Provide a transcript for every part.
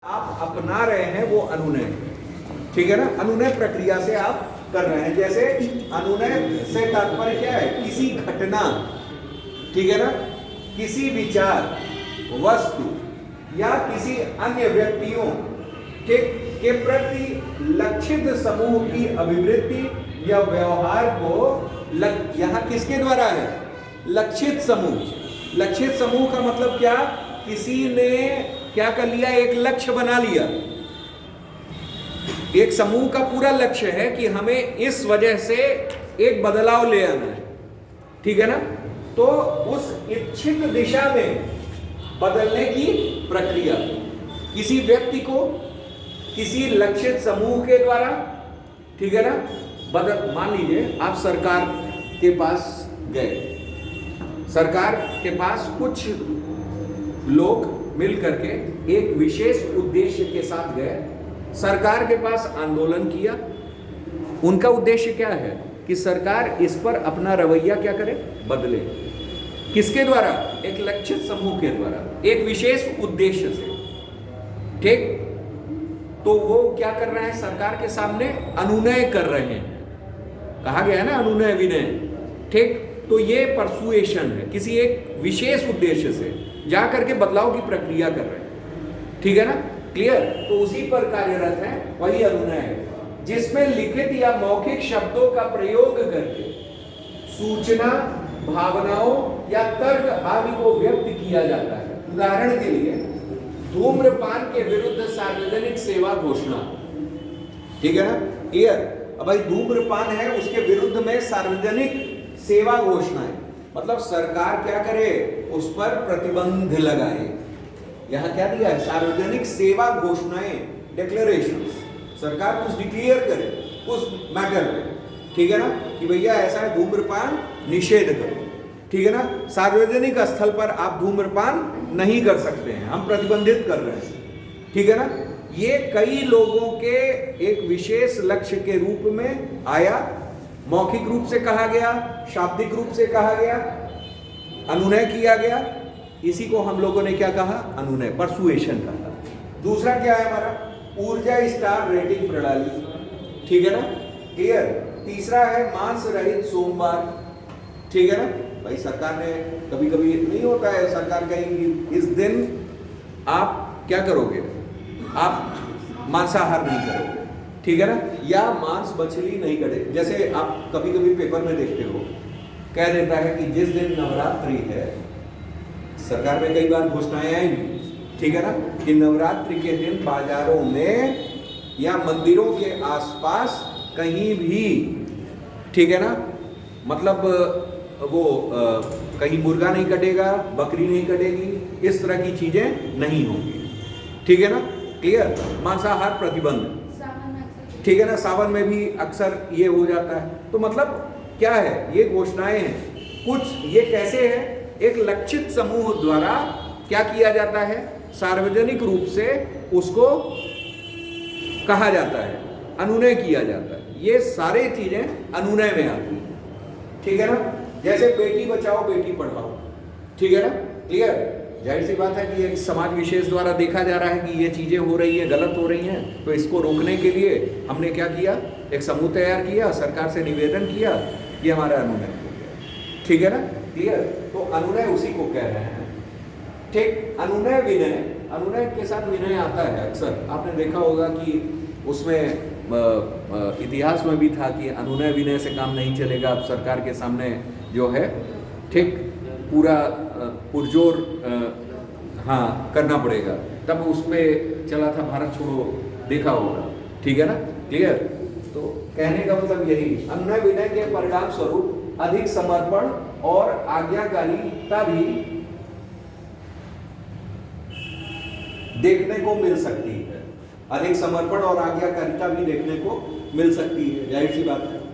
आप अपना रहे हैं वो अनुनय, ठीक है ना। अनुनय प्रक्रिया से आप कर रहे हैं। जैसे अनुनय से तात्पर्य क्या है? किसी घटना, ठीक है ना, किसी विचार, वस्तु या किसी अन्य व्यक्तियों के प्रति लक्षित समूह की अभिवृद्धि या व्यवहार को यहां किसके द्वारा है? लक्षित समूह। लक्षित समूह का मतलब क्या? किसी ने क्या कर लिया? एक लक्ष्य बना लिया। एक समूह का पूरा लक्ष्य है कि हमें इस वजह से एक बदलाव ले आना है, ठीक है ना। तो उस इच्छित दिशा में बदलने की प्रक्रिया किसी व्यक्ति को किसी लक्षित समूह के द्वारा, ठीक है ना, बदल। मान लीजिए आप सरकार के पास गए, सरकार के पास कुछ लोग मिल करके एक विशेष उद्देश्य के साथ गए, सरकार के पास आंदोलन किया। उनका उद्देश्य क्या है? कि सरकार इस पर अपना रवैया क्या करे? बदले। किसके द्वारा? एक लक्षित समूह के द्वारा, एक विशेष उद्देश्य से, ठीक। तो वो क्या कर रहे हैं? सरकार के सामने अनुनय कर रहे हैं। कहा गया है ना अनुनय विनय, ठीक। तो ये परसुएशन है, किसी एक विशेष उद्देश्य से जा करके बदलाव की प्रक्रिया कर रहे हैं, ठीक है ना। क्लियर? तो उसी पर कार्यरत है, वही अनुनय है, जिसमें लिखित या मौखिक शब्दों का प्रयोग करके सूचना, भावनाओं या तर्क आदि को व्यक्त किया जाता है। उदाहरण के लिए धूम्रपान के विरुद्ध सार्वजनिक सेवा घोषणा, ठीक है ना। क्लियर? अब भाई धूम्रपान है, उसके विरुद्ध में सार्वजनिक सेवा घोषणा है, मतलब सरकार क्या करे? उस पर प्रतिबंध लगाए। यहां क्या दिया है? सार्वजनिक सेवा घोषणाएं, डिक्लेरेशंस। सरकार कुछ डिक्लेयर करे उस मैटर पे, ठीक है ना, कि भैया ऐसा है, धूम्रपान निषेध करो, ठीक है ना। सार्वजनिक स्थल पर आप धूम्रपान नहीं कर सकते हैं, हम प्रतिबंधित कर रहे हैं, ठीक है ना। ये कई लोगों के एक विशेष लक्ष्य के रूप में आया। मौखिक रूप से कहा गया, शाब्दिक रूप से कहा गया, अनुनय किया गया। इसी को हम लोगों ने क्या कहा? अनुनय, परसुएशन कहा। दूसरा क्या है हमारा? ऊर्जा स्टार रेटिंग प्रणाली, ठीक है ना। क्लियर? तीसरा है मांस रहित सोमवार, ठीक है ना। भाई सरकार ने कभी कभी नहीं होता है, सरकार कहेगी इस दिन आप क्या करोगे? आप मांसाहार नहीं करोगे, ठीक है ना, या मांस मछली नहीं कटे। जैसे आप कभी कभी पेपर में देखते हो, कह देता है कि जिस दिन नवरात्रि है, सरकार में कई बार घोषणाएं आएंगी, ठीक है ना, कि नवरात्रि के दिन बाजारों में या मंदिरों के आसपास कहीं भी, ठीक है ना, मतलब वो कहीं मुर्गा नहीं कटेगा, बकरी नहीं कटेगी, इस तरह की चीजें नहीं होंगी, ठीक है ना। क्लियर? मांसाहार प्रतिबंध, ठीक है ना। सावन में भी अक्सर ये हो जाता है। तो मतलब क्या है? ये घोषणाएं हैं कुछ। ये कैसे है? एक लक्षित समूह द्वारा क्या किया जाता है? सार्वजनिक रूप से उसको कहा जाता है, अनुनय किया जाता है। ये सारे चीजें अनुनय में आती हैं, ठीक है ना। जैसे बेटी बचाओ बेटी पढ़ाओ, ठीक है ना। क्लियर? जाहिर सी बात है कि एक समाज विशेष द्वारा देखा जा रहा है कि ये चीजें हो रही हैं, गलत हो रही हैं, तो इसको रोकने के लिए हमने क्या किया? एक समूह तैयार किया, सरकार से निवेदन किया, ये हमारा अनुनय हो गया, ठीक है ना। क्लियर? तो अनुनय उसी को कह रहे हैं, ठीक। अनुनय विनय, अनुनय के साथ विनय आता है। अक्सर आपने देखा होगा कि उसमें इतिहास में भी था कि अनुनय विनय से काम नहीं चलेगा, अब सरकार के सामने जो है, ठीक, पूरा पुरजोर हाँ करना पड़ेगा। तब उसमें चला था भारत छोड़ो, देखा होगा, ठीक है ना। क्लियर? तो कहने का मतलब यही, अनुनय विनय के परिणाम स्वरूप अधिक समर्पण और आज्ञाकारिता भी देखने को मिल सकती है। अधिक समर्पण और आज्ञाकारिता भी देखने को मिल सकती है, जाहिर सी बात है।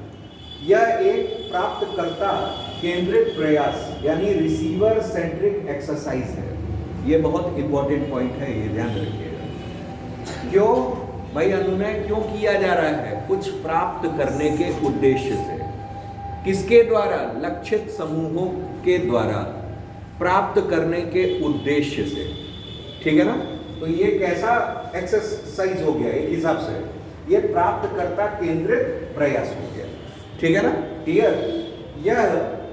यह एक प्राप्तकर्ता केंद्रित प्रयास यानी रिसीवर सेंट्रिक एक्सरसाइज है। ये बहुत इंपॉर्टेंट पॉइंट है, ये ध्यान रखिएगा। क्यों भाई अनुनय क्यों किया जा रहा है? कुछ प्राप्त करने के उद्देश्य से। किसके द्वारा? लक्षित समूहों के द्वारा प्राप्त करने के उद्देश्य से, ठीक है ना। तो ये कैसा एक्सरसाइज हो गया एक हिसाब से, ये प्राप्तकर्ता केंद्रित प्रयास हो गया। ठीक है ना, क्लियर? यह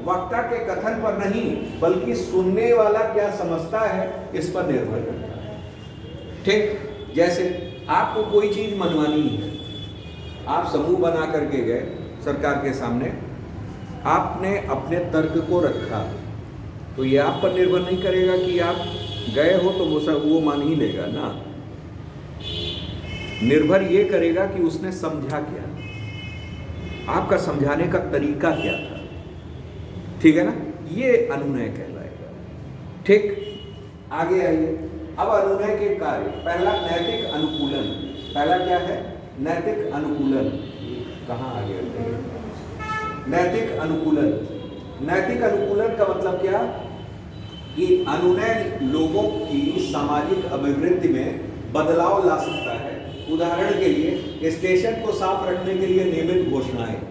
वक्ता के कथन पर नहीं बल्कि सुनने वाला क्या समझता है इस पर निर्भर करता है। ठीक, जैसे आपको कोई चीज मनवानी है, आप समूह बना करके गए सरकार के सामने, आपने अपने तर्क को रखा, तो ये आप पर निर्भर नहीं करेगा कि आप गए हो तो वो मान ही लेगा ना। निर्भर ये करेगा कि उसने समझा क्या, आपका समझाने का तरीका क्या था। ठीक है ना, ये अनुनय कहलाएगा। ठीक, आगे आइए। अब अनुनय के कार्य, पहला नैतिक अनुकूलन। पहला क्या है? नैतिक अनुकूलन। कहाँ आ गया? नैतिक अनुकूलन। नैतिक अनुकूलन का मतलब क्या कि अनुनय लोगों की सामाजिक अभिवृद्धि में बदलाव ला सकता है। उदाहरण के लिए स्टेशन को साफ रखने के लिए नियमित घोषणाएं,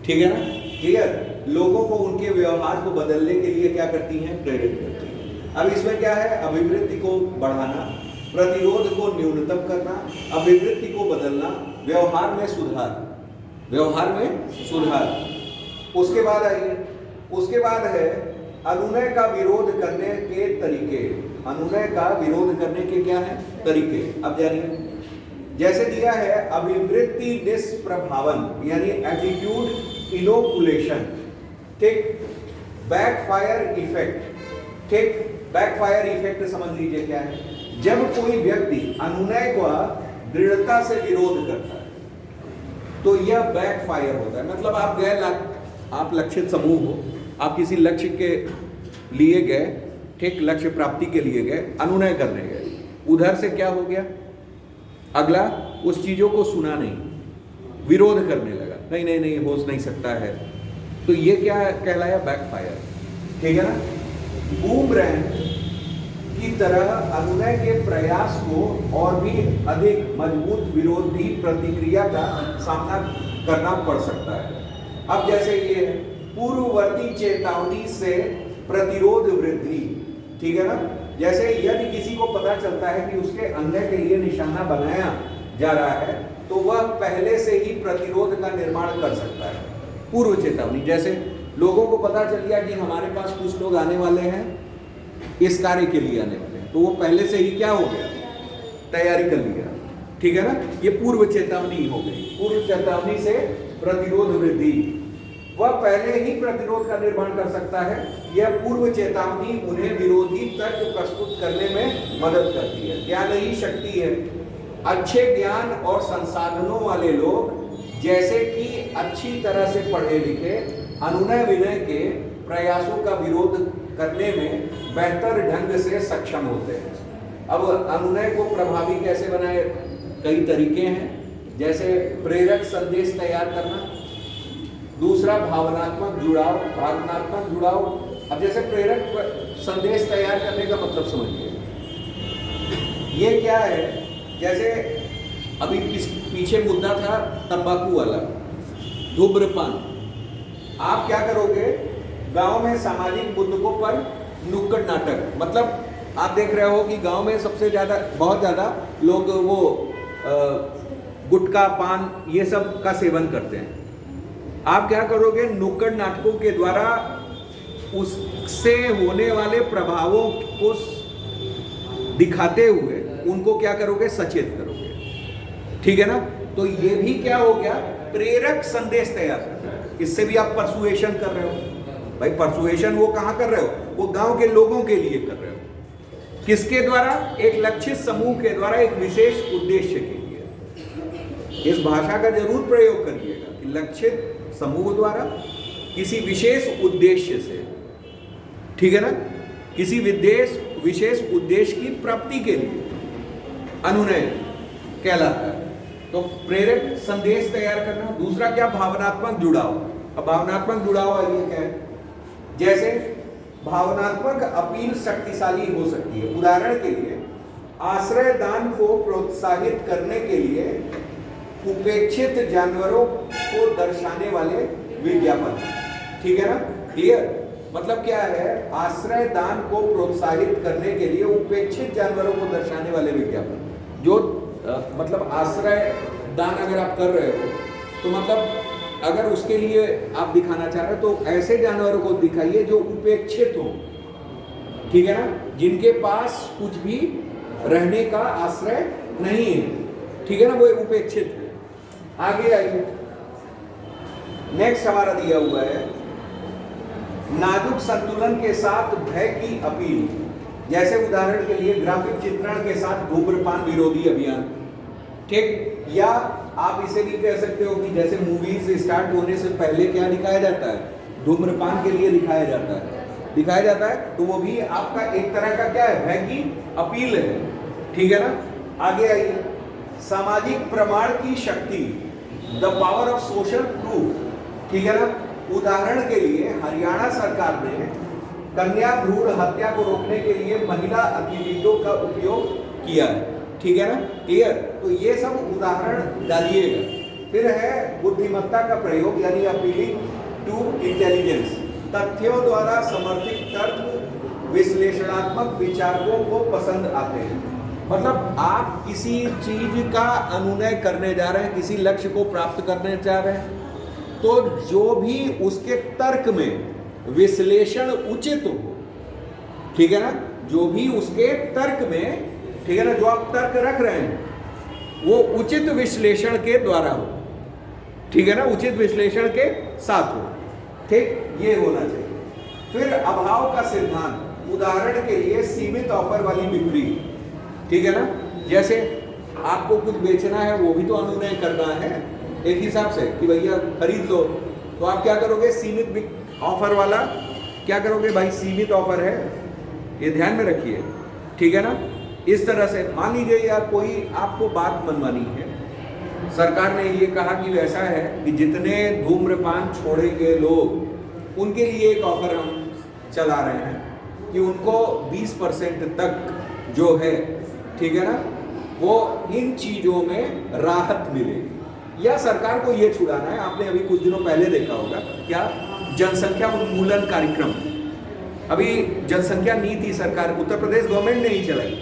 ठीक है ना, क्लियर, लोगों को उनके व्यवहार को बदलने के लिए क्या करती हैं? प्रेरित करती हैं। अब इसमें क्या है? अभिवृद्धि को बढ़ाना, प्रतिरोध को न्यूनतम करना, अभिवृद्धि को बदलना, व्यवहार में सुधार, व्यवहार में सुधार। उसके बाद आइए, उसके बाद है अनुनय का विरोध करने के तरीके। अनुनय का विरोध करने के क्या है? तरीके। अब जानिए, जैसे दिया है अभिवृत्ति निष्प्रभावन यानी एटीट्यूड इनोकुलेशन, ठीक, बैकफायर इफेक्ट। ठीक, बैकफायर इफेक्ट समझ लीजिए क्या है? जब कोई व्यक्ति अनुनय का दृढ़ता से विरोध करता है तो यह बैकफायर होता है। मतलब आप गए, आप लक्षित समूह हो, आप किसी लक्ष्य के लिए गए, ठीक, लक्ष्य प्राप्ति के लिए गए, अनुनय करने गए, उधर से क्या हो गया? अगला उस चीजों को सुना नहीं, विरोध करने लगा, नहीं नहीं नहीं हो नहीं सकता है, तो ये क्या कहलाया? बैकफायर। ठीक है ना? बूमरैंग की तरह अनुनय के प्रयास को और भी अधिक मजबूत विरोधी प्रतिक्रिया का सामना करना पड़ सकता है। अब जैसे ये पूर्ववर्ती चेतावनी से प्रतिरोध वृद्धि, ठीक है ना, जैसे यदि किसी को पता चलता है कि उसके अन्य के लिए निशाना बनाया जा रहा है तो वह पहले से ही प्रतिरोध का निर्माण कर सकता है। पूर्व चेतावनी, जैसे लोगों को पता चल गया कि हमारे पास कुछ लोग आने वाले हैं, इस कार्य के लिए आने वाले हैं, तो वो पहले से ही क्या हो गया? तैयारी कर लिया। ठीक है ना, ये पूर्व चेतावनी हो गई। पूर्व चेतावनी से प्रतिरोध वृद्धि, वह पहले ही प्रतिरोध का निर्माण कर सकता है। यह पूर्व चेतावनी उन्हें विरोधी तर्क प्रस्तुत करने में मदद करती है। ज्ञान ही शक्ति है। अच्छे ज्ञान और संसाधनों वाले लोग, जैसे कि अच्छी तरह से पढ़े लिखे, अनुनय विनय के प्रयासों का विरोध करने में बेहतर ढंग से सक्षम होते हैं। अब अनुनय को प्रभावी कैसे बनाए? कई तरीके हैं, जैसे प्रेरक संदेश तैयार करना, दूसरा भावनात्मक जुड़ाव। भावनात्मक जुड़ाव, अब जैसे प्रेरक संदेश तैयार करने का मतलब समझिए, ये क्या है? जैसे अभी पीछे मुद्दा था तंबाकू वाला, धूम्रपान। आप क्या करोगे? गांव में सामाजिक मुद्दों पर नुक्कड़ नाटक, मतलब आप देख रहे हो कि गांव में सबसे ज्यादा, बहुत ज्यादा लोग वो गुटखा, पान, ये सब का सेवन करते हैं। आप क्या करोगे? नुक्कड़ नाटकों के द्वारा उससे होने वाले प्रभावों को दिखाते हुए उनको क्या करोगे? सचेत करोगे। ठीक है ना? तो ये भी क्या हो गया? प्रेरक संदेश तैयार करना। इससे भी आप परसुएशन कर रहे हो। भाई परसुएशन वो कहाँ कर रहे हो? वो गांव के लोगों के लिए कर रहे हो। किसके द्वारा? एक लक्षित समूह के द्वारा, एक विशेष उद्देश्य के लिए। इस भाषा का जरूर प्रयोग करिएगा कि लक्षित समूह द्वारा किसी विशेष उद्देश्य से, ठीक है ना, किसी विशेष उद्देश्य की प्राप्ति के लिए अनुनय कहलाता है। तो प्रेरक संदेश तैयार करना। दूसरा क्या? भावनात्मक जुड़ाव। अब भावनात्मक जुड़ाव आइए क्या है? जैसे भावनात्मक अपील शक्तिशाली हो सकती है। उदाहरण के लिए आश्रय दान को प्रोत्साहित करने के लिए उपेक्षित जानवरों को दर्शाने वाले विज्ञापन, ठीक है ना, क्लियर? मतलब क्या है, आश्रय दान को प्रोत्साहित करने के लिए उपेक्षित जानवरों को दर्शाने वाले विज्ञापन। जो मतलब आश्रय दान अगर आप कर रहे हो तो मतलब अगर उसके लिए आप दिखाना चाह रहे हो तो ऐसे जानवरों को दिखाइए जो उपेक्षित हो, ठीक है ना, जिनके पास कुछ भी रहने का आश्रय नहीं है, ठीक है ना, वो उपेक्षित है। आगे आइए, नेक्स्ट हमारा दिया हुआ है नाजुक संतुलन के साथ भय की अपील। जैसे उदाहरण के लिए ग्राफिक चित्रण के साथ धूम्रपान विरोधी अभियान, ठीक, या आप इसे भी कह सकते हो कि जैसे मूवीज स्टार्ट होने से पहले क्या दिखाया जाता है, धूम्रपान के लिए दिखाया जाता है, तो वो भी आपका एक तरह का क्या है, भय की अपील है, ठीक है ना। आगे आइए, सामाजिक प्रमाण की शक्ति, the power of social proof, ठीक है ना। उदाहरण के लिए हरियाणा सरकार ने कन्या भ्रूण हत्या को रोकने के लिए महिला अतिथियों का उपयोग किया है, ठीक है ना, क्लियर। तो ये सब उदाहरण डालिएगा। फिर है बुद्धिमत्ता का प्रयोग, यानी अपीलिंग टू इंटेलिजेंस, तथ्यों द्वारा समर्थित तर्क विश्लेषणात्मक विचारकों को पसंद आते हैं। मतलब आप किसी चीज का अनुनय करने जा रहे हैं, किसी लक्ष्य को प्राप्त करने जा रहे हैं, तो जो भी उसके तर्क में विश्लेषण उचित हो, ठीक है ना, जो भी उसके तर्क में, ठीक है ना, जो आप तर्क रख रहे हैं वो उचित विश्लेषण के द्वारा हो, ठीक है ना, उचित विश्लेषण के साथ हो, ठीक, ये होना चाहिए। फिर अभाव का सिद्धांत, उदाहरण के लिए सीमित ऑफर वाली बिक्री, ठीक है ना, जैसे आपको कुछ बेचना है, वो भी तो अनुनय करना है एक हिसाब से कि भैया खरीद लो, तो आप क्या करोगे, सीमित ऑफर वाला क्या करोगे, भाई सीमित ऑफर है, ये ध्यान में रखिए, ठीक है ना। इस तरह से मान लीजिए यार कोई आपको बात मनवानी है, सरकार ने ये कहा कि वैसा है कि जितने धूम्रपान छोड़ेंगे लोग उनके लिए एक ऑफर हम चला रहे हैं कि उनको 20% तक जो है, ठीक है ना, वो इन चीजों में राहत मिलेगी, या सरकार को ये छुड़ाना है। आपने अभी कुछ दिनों पहले देखा होगा क्या, जनसंख्या उन्मूलन कार्यक्रम, अभी जनसंख्या नीति सरकार उत्तर प्रदेश गवर्नमेंट ने ही चलाई,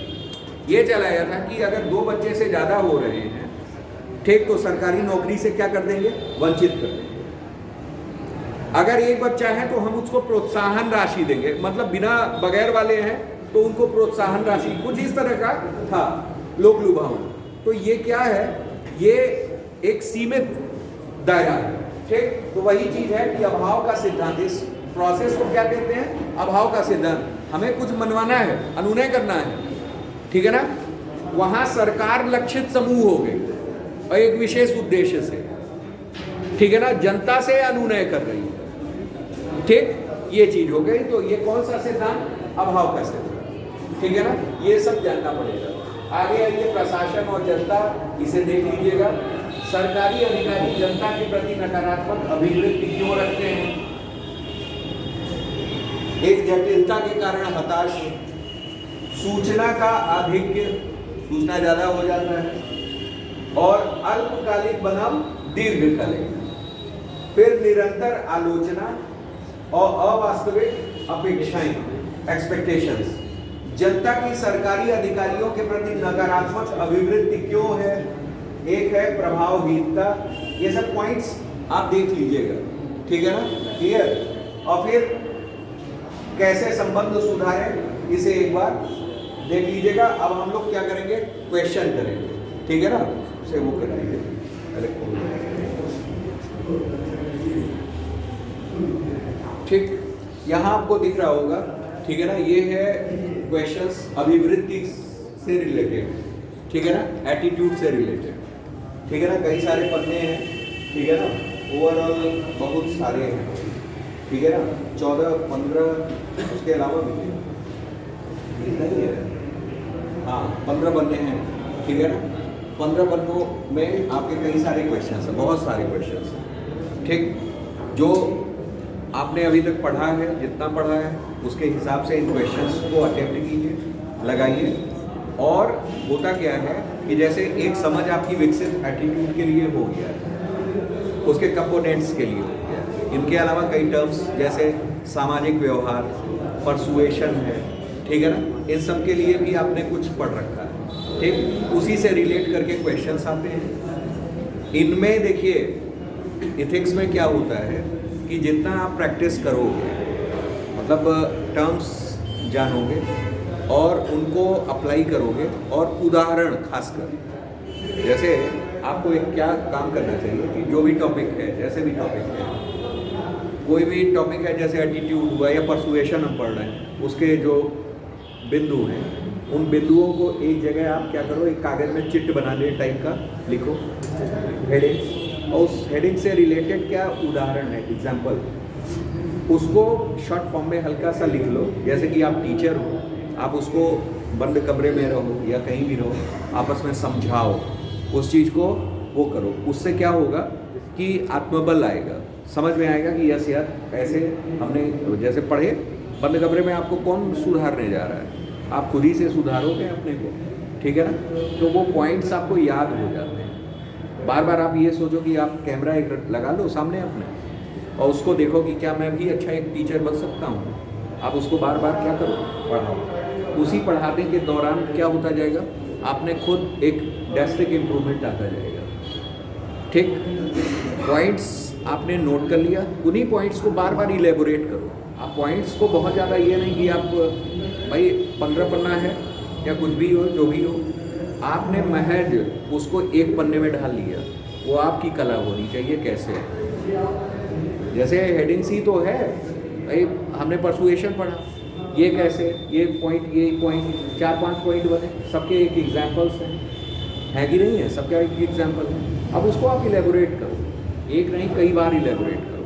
ये चलाया था कि अगर 2 बच्चे से ज्यादा हो रहे हैं, ठीक, तो सरकारी नौकरी से क्या कर देंगे, वंचित कर देंगे। अगर एक बच्चा है तो हम उसको प्रोत्साहन राशि देंगे, मतलब बिना बगैर वाले हैं तो उनको प्रोत्साहन राशि, कुछ इस तरह का था लोक लुभावन। तो ये क्या है, ये एक सीमित दायरा है, ठीक। तो वही चीज है कि अभाव का सिद्धांत, इस प्रोसेस को क्या कहते हैं, अभाव का सिद्धांत। हमें कुछ मनवाना है, अनुनय करना है, ठीक है ना, वहां सरकार लक्षित समूह हो गए और एक विशेष उद्देश्य से, ठीक है ना, जनता से अनुनय कर रही है, ठीक, ये चीज हो गई। तो ये कौन सा सिद्धांत, अभाव का सिद्धांत, ठीक है ना, ये सब जानना पड़ेगा। आगे आइए, प्रशासन और जनता, इसे देख लीजिएगा। सरकारी अधिकारी जनता के प्रति नकारात्मक अभिवृत्ति क्यों रखते हैं, एक जटिलता के कारण हताश, सूचना का आधिक्य, सूचना ज्यादा हो जाता है, और अल्पकालिक बनाम दीर्घकालिक, फिर निरंतर आलोचना और अवास्तविक अपेक्षाएं, एक्सपेक्टेशंस। जनता की सरकारी अधिकारियों के प्रति नकारात्मक अभिवृत्ति क्यों है, एक है प्रभावहीनता। ये सब पॉइंट्स आप देख लीजिएगा, ठीक है ना, क्लियर। और फिर कैसे संबंध सुधारें, इसे एक बार देख लीजिएगा। अब हम लोग क्या करेंगे, क्वेश्चन करेंगे, ठीक है ना, उसे वो करेंगे। ठीक, यहाँ आपको दिख रहा होगा, ठीक है ना, ये है क्वेश्चंस अभिवृत्ति से रिलेटेड, ठीक है ना, एटीट्यूड से रिलेटेड, ठीक है ना, कई सारे पन्ने हैं, ठीक है ना, ओवरऑल बहुत सारे हैं, ठीक है ना, 14-15 उसके अलावा भी नहीं है, हाँ 15 पन्ने हैं, ठीक है ना। 15 पन्नों में आपके कई सारे क्वेश्चन हैं, बहुत सारे क्वेश्चन हैं, ठीक। जो आपने अभी तक पढ़ा है, जितना पढ़ा है उसके हिसाब से इन क्वेश्चंस को अटेम्प्ट कीजिए, लगाइए। और होता क्या है कि जैसे एक समझ आपकी विकसित एटीट्यूड के लिए हो गया है, उसके कंपोनेंट्स के लिए हो गया है। इनके अलावा कई टर्म्स जैसे सामाजिक व्यवहार, परसुएशन है, ठीक है ना, इन सब के लिए भी आपने कुछ पढ़ रखा है, ठीक। उसी से रिलेट करके क्वेश्चंस आते हैं। इनमें देखिए इथिक्स में क्या होता है कि जितना आप प्रैक्टिस करोगे, मतलब टर्म्स जानोगे और उनको अप्लाई करोगे, और उदाहरण खासकर, जैसे आपको एक क्या काम करना चाहिए कि जो भी टॉपिक है, जैसे भी टॉपिक है, कोई भी टॉपिक है, जैसे एटीट्यूड हुआ या परसुएशन हम पढ़ रहे हैं, उसके जो बिंदु हैं, उन बिंदुओं को एक जगह आप क्या करो, एक कागज़ में चिट बनाने टाइप का लिखो, हेडिंग, और उस हेडिंग से रिलेटेड क्या उदाहरण है, एग्जाम्पल, उसको शॉर्ट फॉर्म में हल्का सा लिख लो। जैसे कि आप टीचर हो, आप उसको बंद कमरे में रहो या कहीं भी रहो, आपस में समझाओ, उस चीज़ को वो करो। उससे क्या होगा कि आत्मबल आएगा, समझ में आएगा कि यस यार, ऐसे हमने जैसे पढ़े, बंद कमरे में आपको कौन सुधारने जा रहा है, आप खुद ही से सुधारोगे अपने को, ठीक है ना। तो वो पॉइंट्स आपको याद हो जाते हैं। बार बार आप ये सोचो कि आप कैमरा एक लगा लो सामने अपने, और उसको देखो कि क्या मैं भी अच्छा एक टीचर बन सकता हूँ। आप उसको बार बार क्या करो, पढ़ाओ। उसी पढ़ाने के दौरान क्या होता जाएगा, आपने खुद एक ड्रास्टिक इम्प्रूवमेंट आता जाएगा, ठीक। पॉइंट्स आपने नोट कर लिया, उन्हीं पॉइंट्स को बार बार इलेबोरेट करो। आप पॉइंट्स को बहुत ज़्यादा ये नहीं कि आप भाई 15 पन्ना है या कुछ भी हो, जो भी हो, आपने महज उसको एक पन्ने में ढाल लिया, वो आपकी कला होनी चाहिए। कैसे, जैसे हेडिंग्स ही तो है भाई, हमने परसुएशन पढ़ा, ये कैसे, ये पॉइंट 4-5 पॉइंट बने, सबके एक एग्जाम्पल्स हैं कि नहीं है, सबका एक एग्जाम्पल है। अब उसको आप इलेबोरेट करो, एक नहीं कई बार इलेबोरेट करो,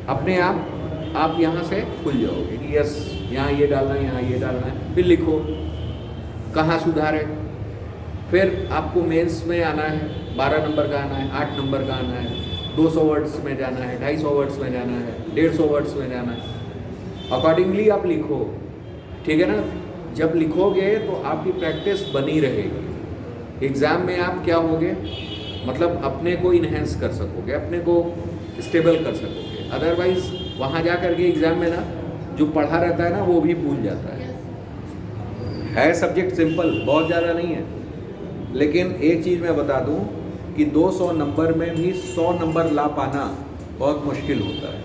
अपने आप यहाँ से खुल जाओगे कि यस, यहाँ ये डालना है, यहाँ ये डालना है, फिर लिखो कहाँ सुधार है। फिर आपको मेंस में आना है, 12 नंबर का आना है, 8 नंबर का आना है, 200 वर्ड्स में जाना है, 250 वर्ड्स में जाना है, 150 वर्ड्स में जाना है। अकॉर्डिंगली आप लिखो, ठीक है ना। जब लिखोगे तो आपकी प्रैक्टिस बनी रहेगी। एग्ज़ाम में आप क्या होगे, मतलब अपने को इन्हेंस कर सकोगे, अपने को स्टेबल कर सकोगे। अदरवाइज वहाँ जा कर के एग्ज़ाम में ना जो पढ़ा रहता है ना, वो भी भूल जाता है। सब्जेक्ट सिंपल, बहुत ज़्यादा नहीं है, लेकिन एक चीज़ मैं बता दूँ कि 200 नंबर में भी 100 नंबर ला पाना बहुत मुश्किल होता है,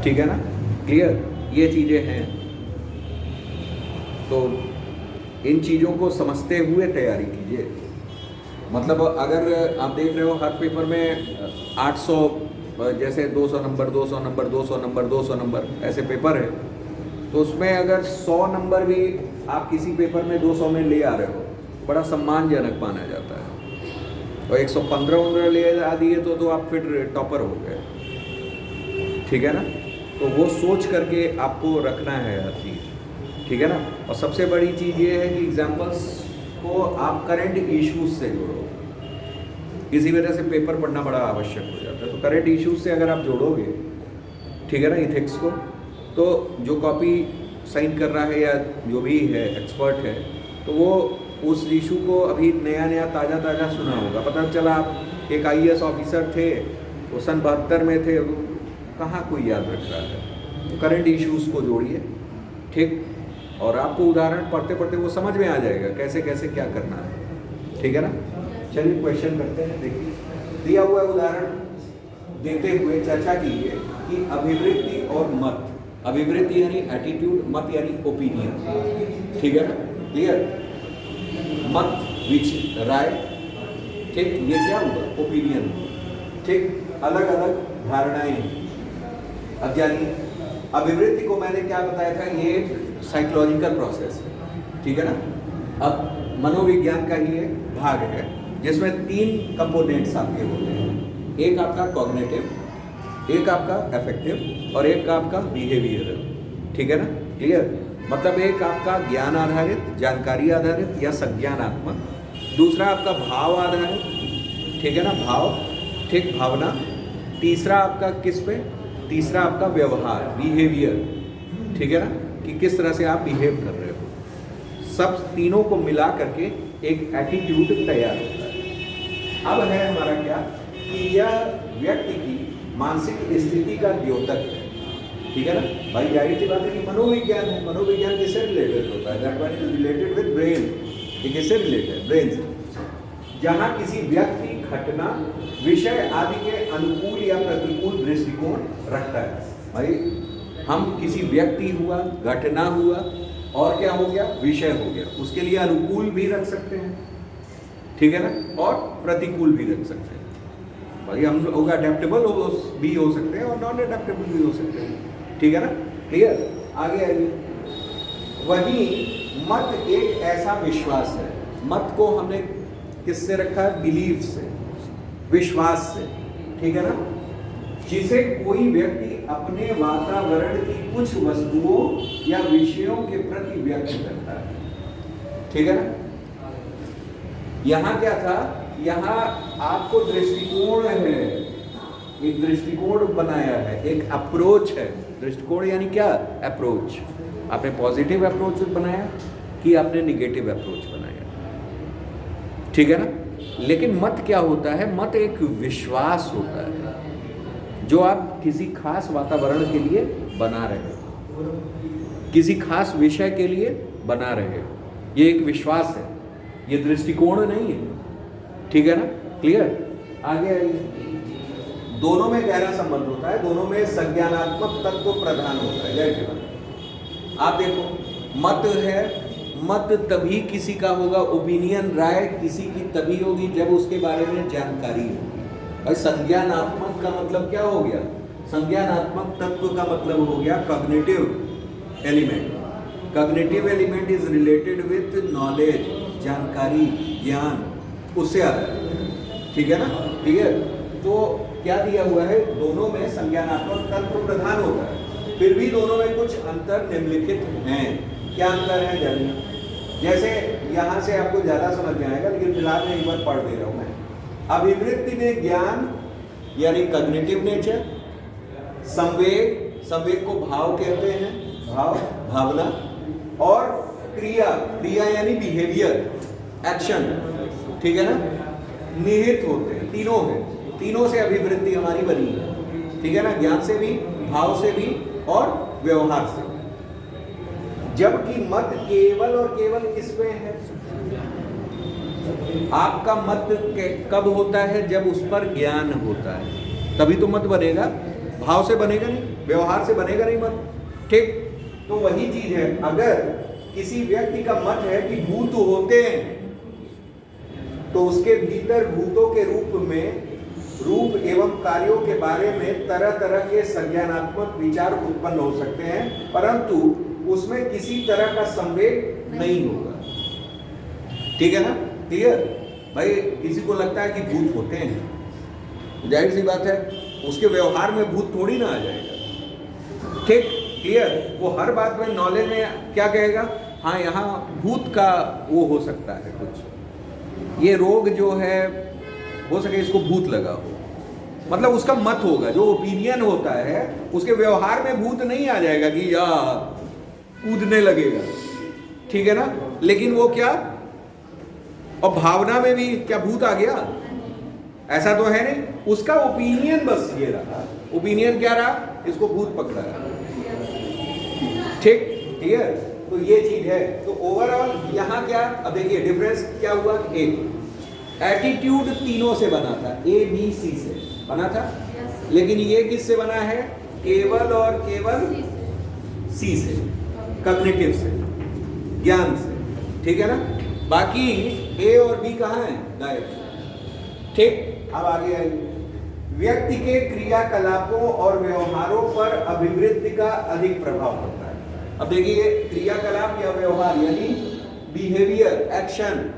ठीक है ना। क्लियर, ये चीज़ें हैं। तो इन चीज़ों को समझते हुए तैयारी कीजिए। मतलब अगर आप देख रहे हो हर पेपर में 800, जैसे 200 नंबर 200 नंबर 200 नंबर 200 नंबर ऐसे पेपर है, तो उसमें अगर 100 नंबर भी आप किसी पेपर में 200 में ले आ रहे हो, बड़ा सम्मानजनक माना जाता है। और 115 ले आ दिए तो आप फिर टॉपर हो गए, ठीक है ना। तो वो सोच करके आपको रखना है हर चीज़, ठीक है ना। और सबसे बड़ी चीज़ ये है कि एग्जाम्पल्स को आप करंट इश्यूज से जोड़ो। इसी वजह से पेपर पढ़ना बड़ा आवश्यक हो जाता है। तो करंट इश्यूज से अगर आप जोड़ोगे, ठीक है ना, इथिक्स को, तो जो कॉपी साइन कर रहा है या जो भी है एक्सपर्ट है, तो वो उस इशू को अभी नया ताज़ा सुना होगा। पता चला आप एक IAS ऑफिसर थे, वो सन 72 में थे, कहाँ कोई याद रख रहा है। तो करंट इश्यूज़ को जोड़िए, ठीक, और आपको उदाहरण पढ़ते पढ़ते वो समझ में आ जाएगा कैसे कैसे क्या करना है, ठीक है ना। चलिए क्वेश्चन करते हैं। देखिए, दिया हुआ उदाहरण देते हुए चर्चा कीजिए कि अभिवृत्ति और मत, अभिवृत्ति यानी एटीट्यूड, मत यानी ओपिनियन, ठीक है ना। क्लियर, मत विच राय, ठीक, ये क्या हुआ, ओपिनियन, ठीक, अलग अलग धारणाएं। अब जानिए, अभिवृत्ति को मैंने क्या बताया था, ये एक साइकोलॉजिकल प्रोसेस है, ठीक है ना। अब मनोविज्ञान का ही एक भाग है जिसमें 3 कंपोनेंट्स आपके होते हैं। एक आपका कॉग्निटिव, एक आपका अफेक्टिव और एक आपका बिहेवियरल, ठीक है ना। क्लियर, मतलब एक आपका ज्ञान आधारित, जानकारी आधारित या संज्ञानात्मक, दूसरा आपका भाव आधारित, ठीक है ना, भाव, ठीक, भावना, तीसरा आपका किस पे, तीसरा आपका व्यवहार, बिहेवियर, ठीक है ना, कि किस तरह से आप बिहेव कर रहे हो। सब तीनों को मिला करके एक एटीट्यूड तैयार होता है। अब है हमारा क्या कि यह व्यक्ति की मानसिक स्थिति का द्योतक है, ठीक है ना भाई, जाहिर सी बात है कि मनोविज्ञान है, मनोविज्ञान किससे रिलेटेड होता है? That one is related with brain. ये किससे रिलेटेड? ब्रेन से। जहाँ किसी व्यक्ति, घटना, विषय आदि के अनुकूल या प्रतिकूल दृष्टिकोण रखता है। भाई हम किसी व्यक्ति हुआ, घटना हुआ, और क्या हो गया? विषय हो गया, उसके लिए अनुकूल भी रख सकते हैं, ठीक है ना, और प्रतिकूल भी रख सकते हैं। भाई हम लोग अडेप्टेबल भी हो सकते हैं और नॉन अडेप्टेबल भी हो सकते हैं, ठीक है ना, क्लियर? आगे आइए। वही मत एक ऐसा विश्वास है, मत को हमने किससे रखा है? बिलीफ से, विश्वास से, ठीक है ना, जिसे कोई व्यक्ति अपने वातावरण की कुछ वस्तुओं या विषयों के प्रति व्यक्त करता है, ठीक है ना। यहां क्या था? यहां आपको दृष्टिकोण है, एक दृष्टिकोण बनाया है, एक अप्रोच है। दृष्टिकोण यानी क्या? अप्रोच। आपने पॉजिटिव अप्रोच बनाया कि आपने निगेटिव अप्रोच बनाया, ठीक है ना। लेकिन मत क्या होता है? मत एक विश्वास होता है जो आप किसी खास वातावरण के लिए बना रहे हो, किसी खास विषय के लिए बना रहे हो। ये एक विश्वास है, ये दृष्टिकोण नहीं है, ठीक है ना, क्लियर? आगे आइए। दोनों में गहरा संबंध होता है, दोनों में संज्ञानात्मक तत्व प्रधान होता है। जय शिव। आप देखो, मत है, मत तभी किसी का होगा, ओपिनियन, राय किसी की तभी होगी जब उसके बारे में जानकारी होगी। और संज्ञानात्मक का मतलब क्या हो गया? संज्ञानात्मक तत्व का मतलब हो गया cognitive element. Cognitive element is related with knowledge, जानकारी, ज्ञान, उससे आ रहा है, ठीक है ना, ठीक है। तो क्या दिया हुआ है? दोनों में संज्ञानात्मक तत्व प्रधान होता है, फिर भी दोनों में कुछ अंतर निम्नलिखित हैं। क्या अंतर है जानिए। जैसे यहां से आपको ज्यादा समझ में आएगा, लेकिन फिलहाल मैं एक बार पढ़ दे रहा हूं मैं। अभिवृत्ति में ज्ञान यानी कॉग्निटिव नेचर, संवेग, संवेग को भाव कहते हैं, भाव, भावना, और क्रिया, क्रिया यानी बिहेवियर, एक्शन, ठीक है ना, निहित होते हैं। तीनों है, तीनों से अभिवृत्ति हमारी बनी है, ठीक है ना, ज्ञान से भी, भाव से भी और व्यवहार से। जबकि मत केवल और केवल किसमें है? आपका मत कब होता है? जब उस पर ज्ञान होता है, तभी तो मत बनेगा, भाव से बनेगा नहीं, व्यवहार से बनेगा नहीं मत, ठीक। तो वही चीज है, अगर किसी व्यक्ति का मत है कि भूत होते हैं, तो उसके भीतर भूतों के रूप में, रूप एवं कार्यों के बारे में तरह तरह के संज्ञानात्मक विचार उत्पन्न हो सकते हैं, परंतु उसमें किसी तरह का संवेग नहीं होगा, ठीक है ना, क्लियर? भाई किसी को लगता है कि भूत होते हैं, जाहिर सी बात है उसके व्यवहार में भूत थोड़ी ना आ जाएगा, ठीक, क्लियर? वो हर बात में, नॉलेज में क्या कहेगा? हाँ यहाँ भूत का वो हो सकता है, कुछ ये रोग जो है हो सके इसको भूत लगा हो, मतलब उसका मत होगा, जो ओपिनियन होता है उसके व्यवहार में भूत नहीं आ जाएगा कि या कूदने लगेगा, ठीक है ना। लेकिन वो क्या, और भावना में भी क्या भूत आ गया? ऐसा तो है नहीं, उसका ओपिनियन बस ये रहा, ओपिनियन क्या रहा? इसको भूत पकड़ा, ठीक, क्लियर? तो ये चीज है। तो ओवरऑल यहाँ क्या, अब देखिए डिफरेंस क्या हुआ? एक एटीट्यूड तीनों से बना था, ए बी सी से बना था, लेकिन ये किससे बना है? केवल और केवल सी से, कॉग्निटिव से, ज्ञान से, ठीक है ना। बाकी ए और बी कहाँ है? गायब, ठीक। अब आगे आइए। व्यक्ति के क्रियाकलापों और व्यवहारों पर अभिवृत्ति का अधिक प्रभाव पड़ता है। अब देखिए, क्रियाकलाप या व्यवहार यानी बिहेवियर, एक्शन,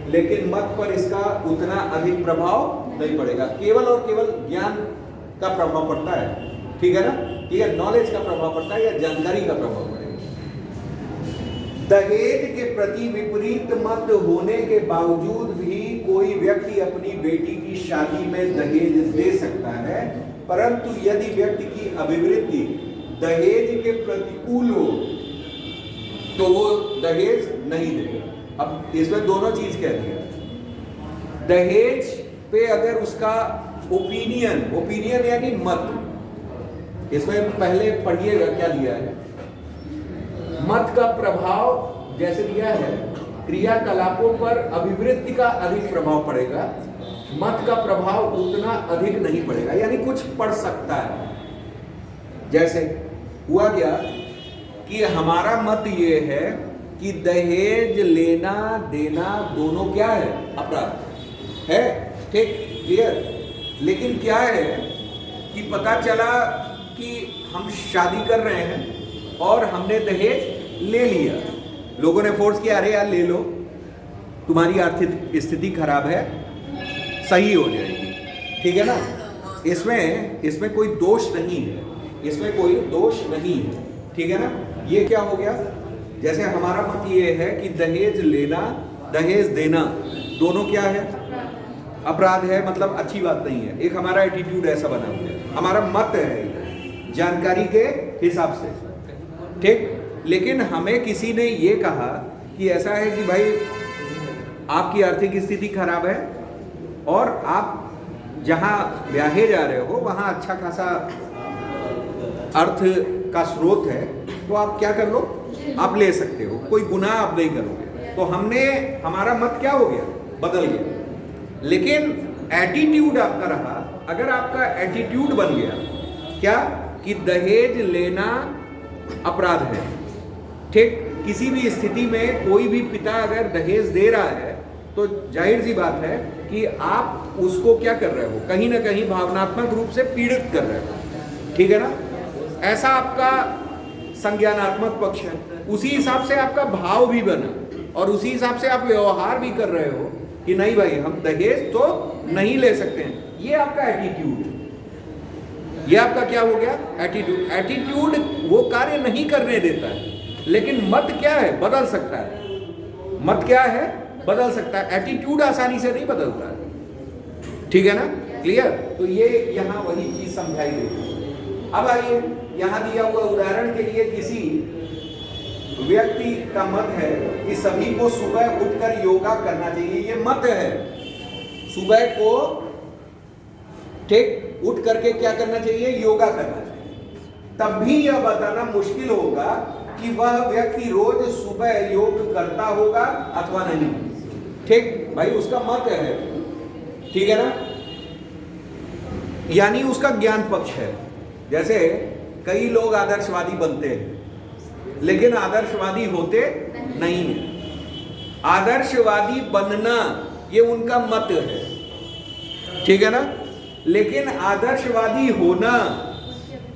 लेकिन मत पर इसका उतना अधिक प्रभाव नहीं पड़ेगा, केवल और केवल ज्ञान का प्रभाव पड़ता है, ठीक है ना, या नॉलेज का प्रभाव पड़ता है, या जानकारी का प्रभाव पड़ेगा। दहेज के प्रति विपरीत मत होने के बावजूद भी कोई व्यक्ति अपनी बेटी की शादी में दहेज दे सकता है, परंतु यदि व्यक्ति की अभिवृत्ति दहेज के प्रतिकूल हो तो वो दहेज नहीं देगा। अब इसमें दोनों चीज कह दिया, दहेज पे अगर उसका ओपिनियन, ओपिनियन यानी मत, इसमें पहले पढ़िएगा क्या दिया है। मत का प्रभाव जैसे दिया है, क्रियाकलापों पर अभिवृत्ति का अधिक प्रभाव पड़ेगा, मत का प्रभाव उतना अधिक नहीं पड़ेगा, यानी कुछ पड़ सकता है। जैसे हुआ क्या कि हमारा मत ये है कि दहेज लेना देना दोनों क्या है, अपराध है, ठीक, क्लियर। लेकिन क्या है कि पता चला कि हम शादी कर रहे हैं और हमने दहेज ले लिया, लोगों ने फोर्स किया, अरे यार ले लो, तुम्हारी आर्थिक स्थिति खराब है, सही हो जाएगी, ठीक है ना। इसमें कोई दोष नहीं है, इसमें कोई दोष नहीं है, ठीक है ना। ये क्या हो गया, जैसे हमारा मत ये है कि दहेज लेना दहेज देना दोनों क्या है, अपराध है, मतलब अच्छी बात नहीं है। एक हमारा एटीट्यूड ऐसा बना हुआ है, हमारा मत है जानकारी के हिसाब से, ठीक। लेकिन हमें किसी ने ये कहा कि ऐसा है कि भाई आपकी आर्थिक स्थिति खराब है और आप जहाँ ब्याहे जा रहे हो वहाँ अच्छा खासा अर्थ का स्रोत है, तो आप क्या कर लो, आप ले सकते हो, कोई गुनाह आप नहीं करोगे। तो हमारा मत क्या हो गया, बदल गया। लेकिन एटीट्यूड आपका रहा, अगर आपका एटीट्यूड बन गया क्या कि दहेज लेना अपराध है, ठीक। किसी भी स्थिति में कोई भी पिता अगर दहेज दे रहा है तो जाहिर सी बात है कि आप उसको क्या कर रहे हो, कहीं ना कहीं भावनात्मक रूप से पीड़ित कर रहे हो, ठीक है ना। ऐसा आपका संज्ञानात्मक पक्ष है, उसी हिसाब से आपका भाव भी बना और उसी हिसाब से आप व्यवहार भी कर रहे हो कि नहीं भाई हम दहेज तो नहीं ले सकते हैं। ये आपका एटीट्यूड, ये आपका क्या हो गया, एटीट्यूड। एटीट्यूड वो कार्य नहीं करने देता है, लेकिन मत क्या है, बदल सकता है। मत क्या है, बदल सकता है, एटीट्यूड आसानी से नहीं बदलता है, ठीक है ना, क्लियर। तो ये यहाँ वही चीज समझाई गई। अब आइए, यहाँ दिया हुआ उदाहरण के लिए किसी व्यक्ति का मत है कि सभी को सुबह उठकर योगा करना चाहिए, ये मत है। सुबह को ठीक उठ करके क्या करना चाहिए, योगा करना चाहिए। तब भी यह बताना मुश्किल होगा कि वह व्यक्ति रोज सुबह योग करता होगा अथवा नहीं, ठीक भाई, उसका मत है, ठीक है ना, यानी उसका ज्ञान पक्ष है। जैसे कई लोग आदर्शवादी बनते हैं लेकिन आदर्शवादी होते नहीं है। आदर्शवादी बनना ये उनका मत है, ठीक है ना, लेकिन आदर्शवादी होना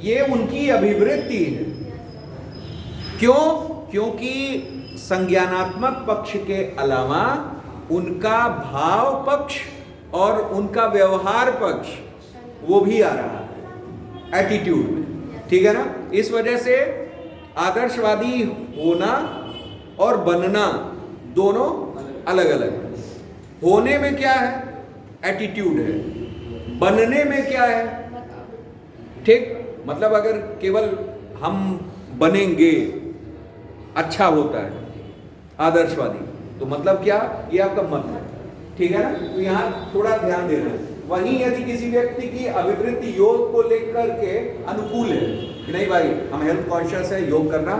ये उनकी अभिवृत्ति है। क्यों? क्योंकि संज्ञानात्मक पक्ष के अलावा उनका भाव पक्ष और उनका व्यवहार पक्ष वो भी आ रहा है एटीट्यूड में, ठीक है ना। इस वजह से आदर्शवादी होना और बनना दोनों अलग अलग है। होने में क्या है, एटीट्यूड है, बनने में क्या है, ठीक, मतलब अगर केवल हम बनेंगे अच्छा होता है आदर्शवादी, तो मतलब क्या, ये आपका मत है, ठीक है ना। तो यहाँ थोड़ा ध्यान देना है। वहीं यदि किसी व्यक्ति की अभिवृत्ति योग को लेकर के अनुकूल है कि नहीं भाई हम हेल्थ कॉन्शियस है, योग करना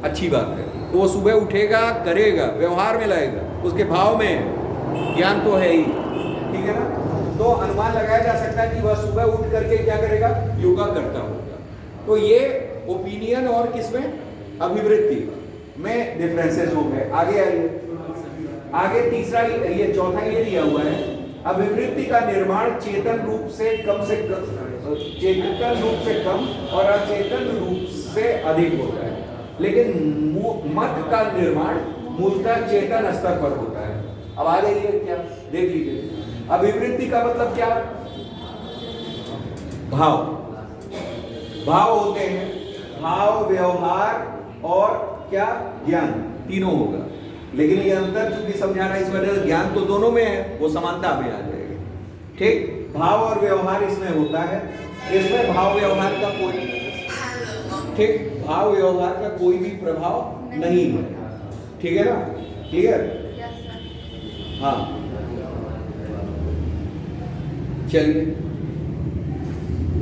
अच्छी बात है, तो वो सुबह उठेगा, करेगा, व्यवहार में लाएगा, उसके भाव में ज्ञान तो है ही, ठीक है ना। तो अनुमान लगाया जा सकता है कि वह सुबह उठ करके क्या करेगा, योगा करता होगा। तो ये ओपिनियन और किसमें, अभिवृत्ति में डिफरेंसेस हो गए। आगे आइए, आगे तीसरा ये चौथा ये दिया हुआ है, अभिवृत्ति का निर्माण चेतन रूप से कम चेतन रूप से कम और अचेतन रूप से अधिक होता है, लेकिन मत का निर्माण मूलतः चेतन स्तर पर होता है। अब आ जाइए, क्या देख लीजिए, अभिवृत्ति का मतलब क्या, भाव, भाव होते हैं, भाव, व्यवहार और क्या, ज्ञान, तीनों होगा। लेकिन ये अंतर चूंकि समझाना इस वजह से ज्ञान तो दोनों में है, वो समानता में आ जाएगी, ठीक। भाव और व्यवहार इसमें होता है, इसमें भाव व्यवहार का कोई, ठीक, भाव व्यवहार का कोई भी प्रभाव नहीं है, ठीक है ना, क्लियर। हाँ चलिए,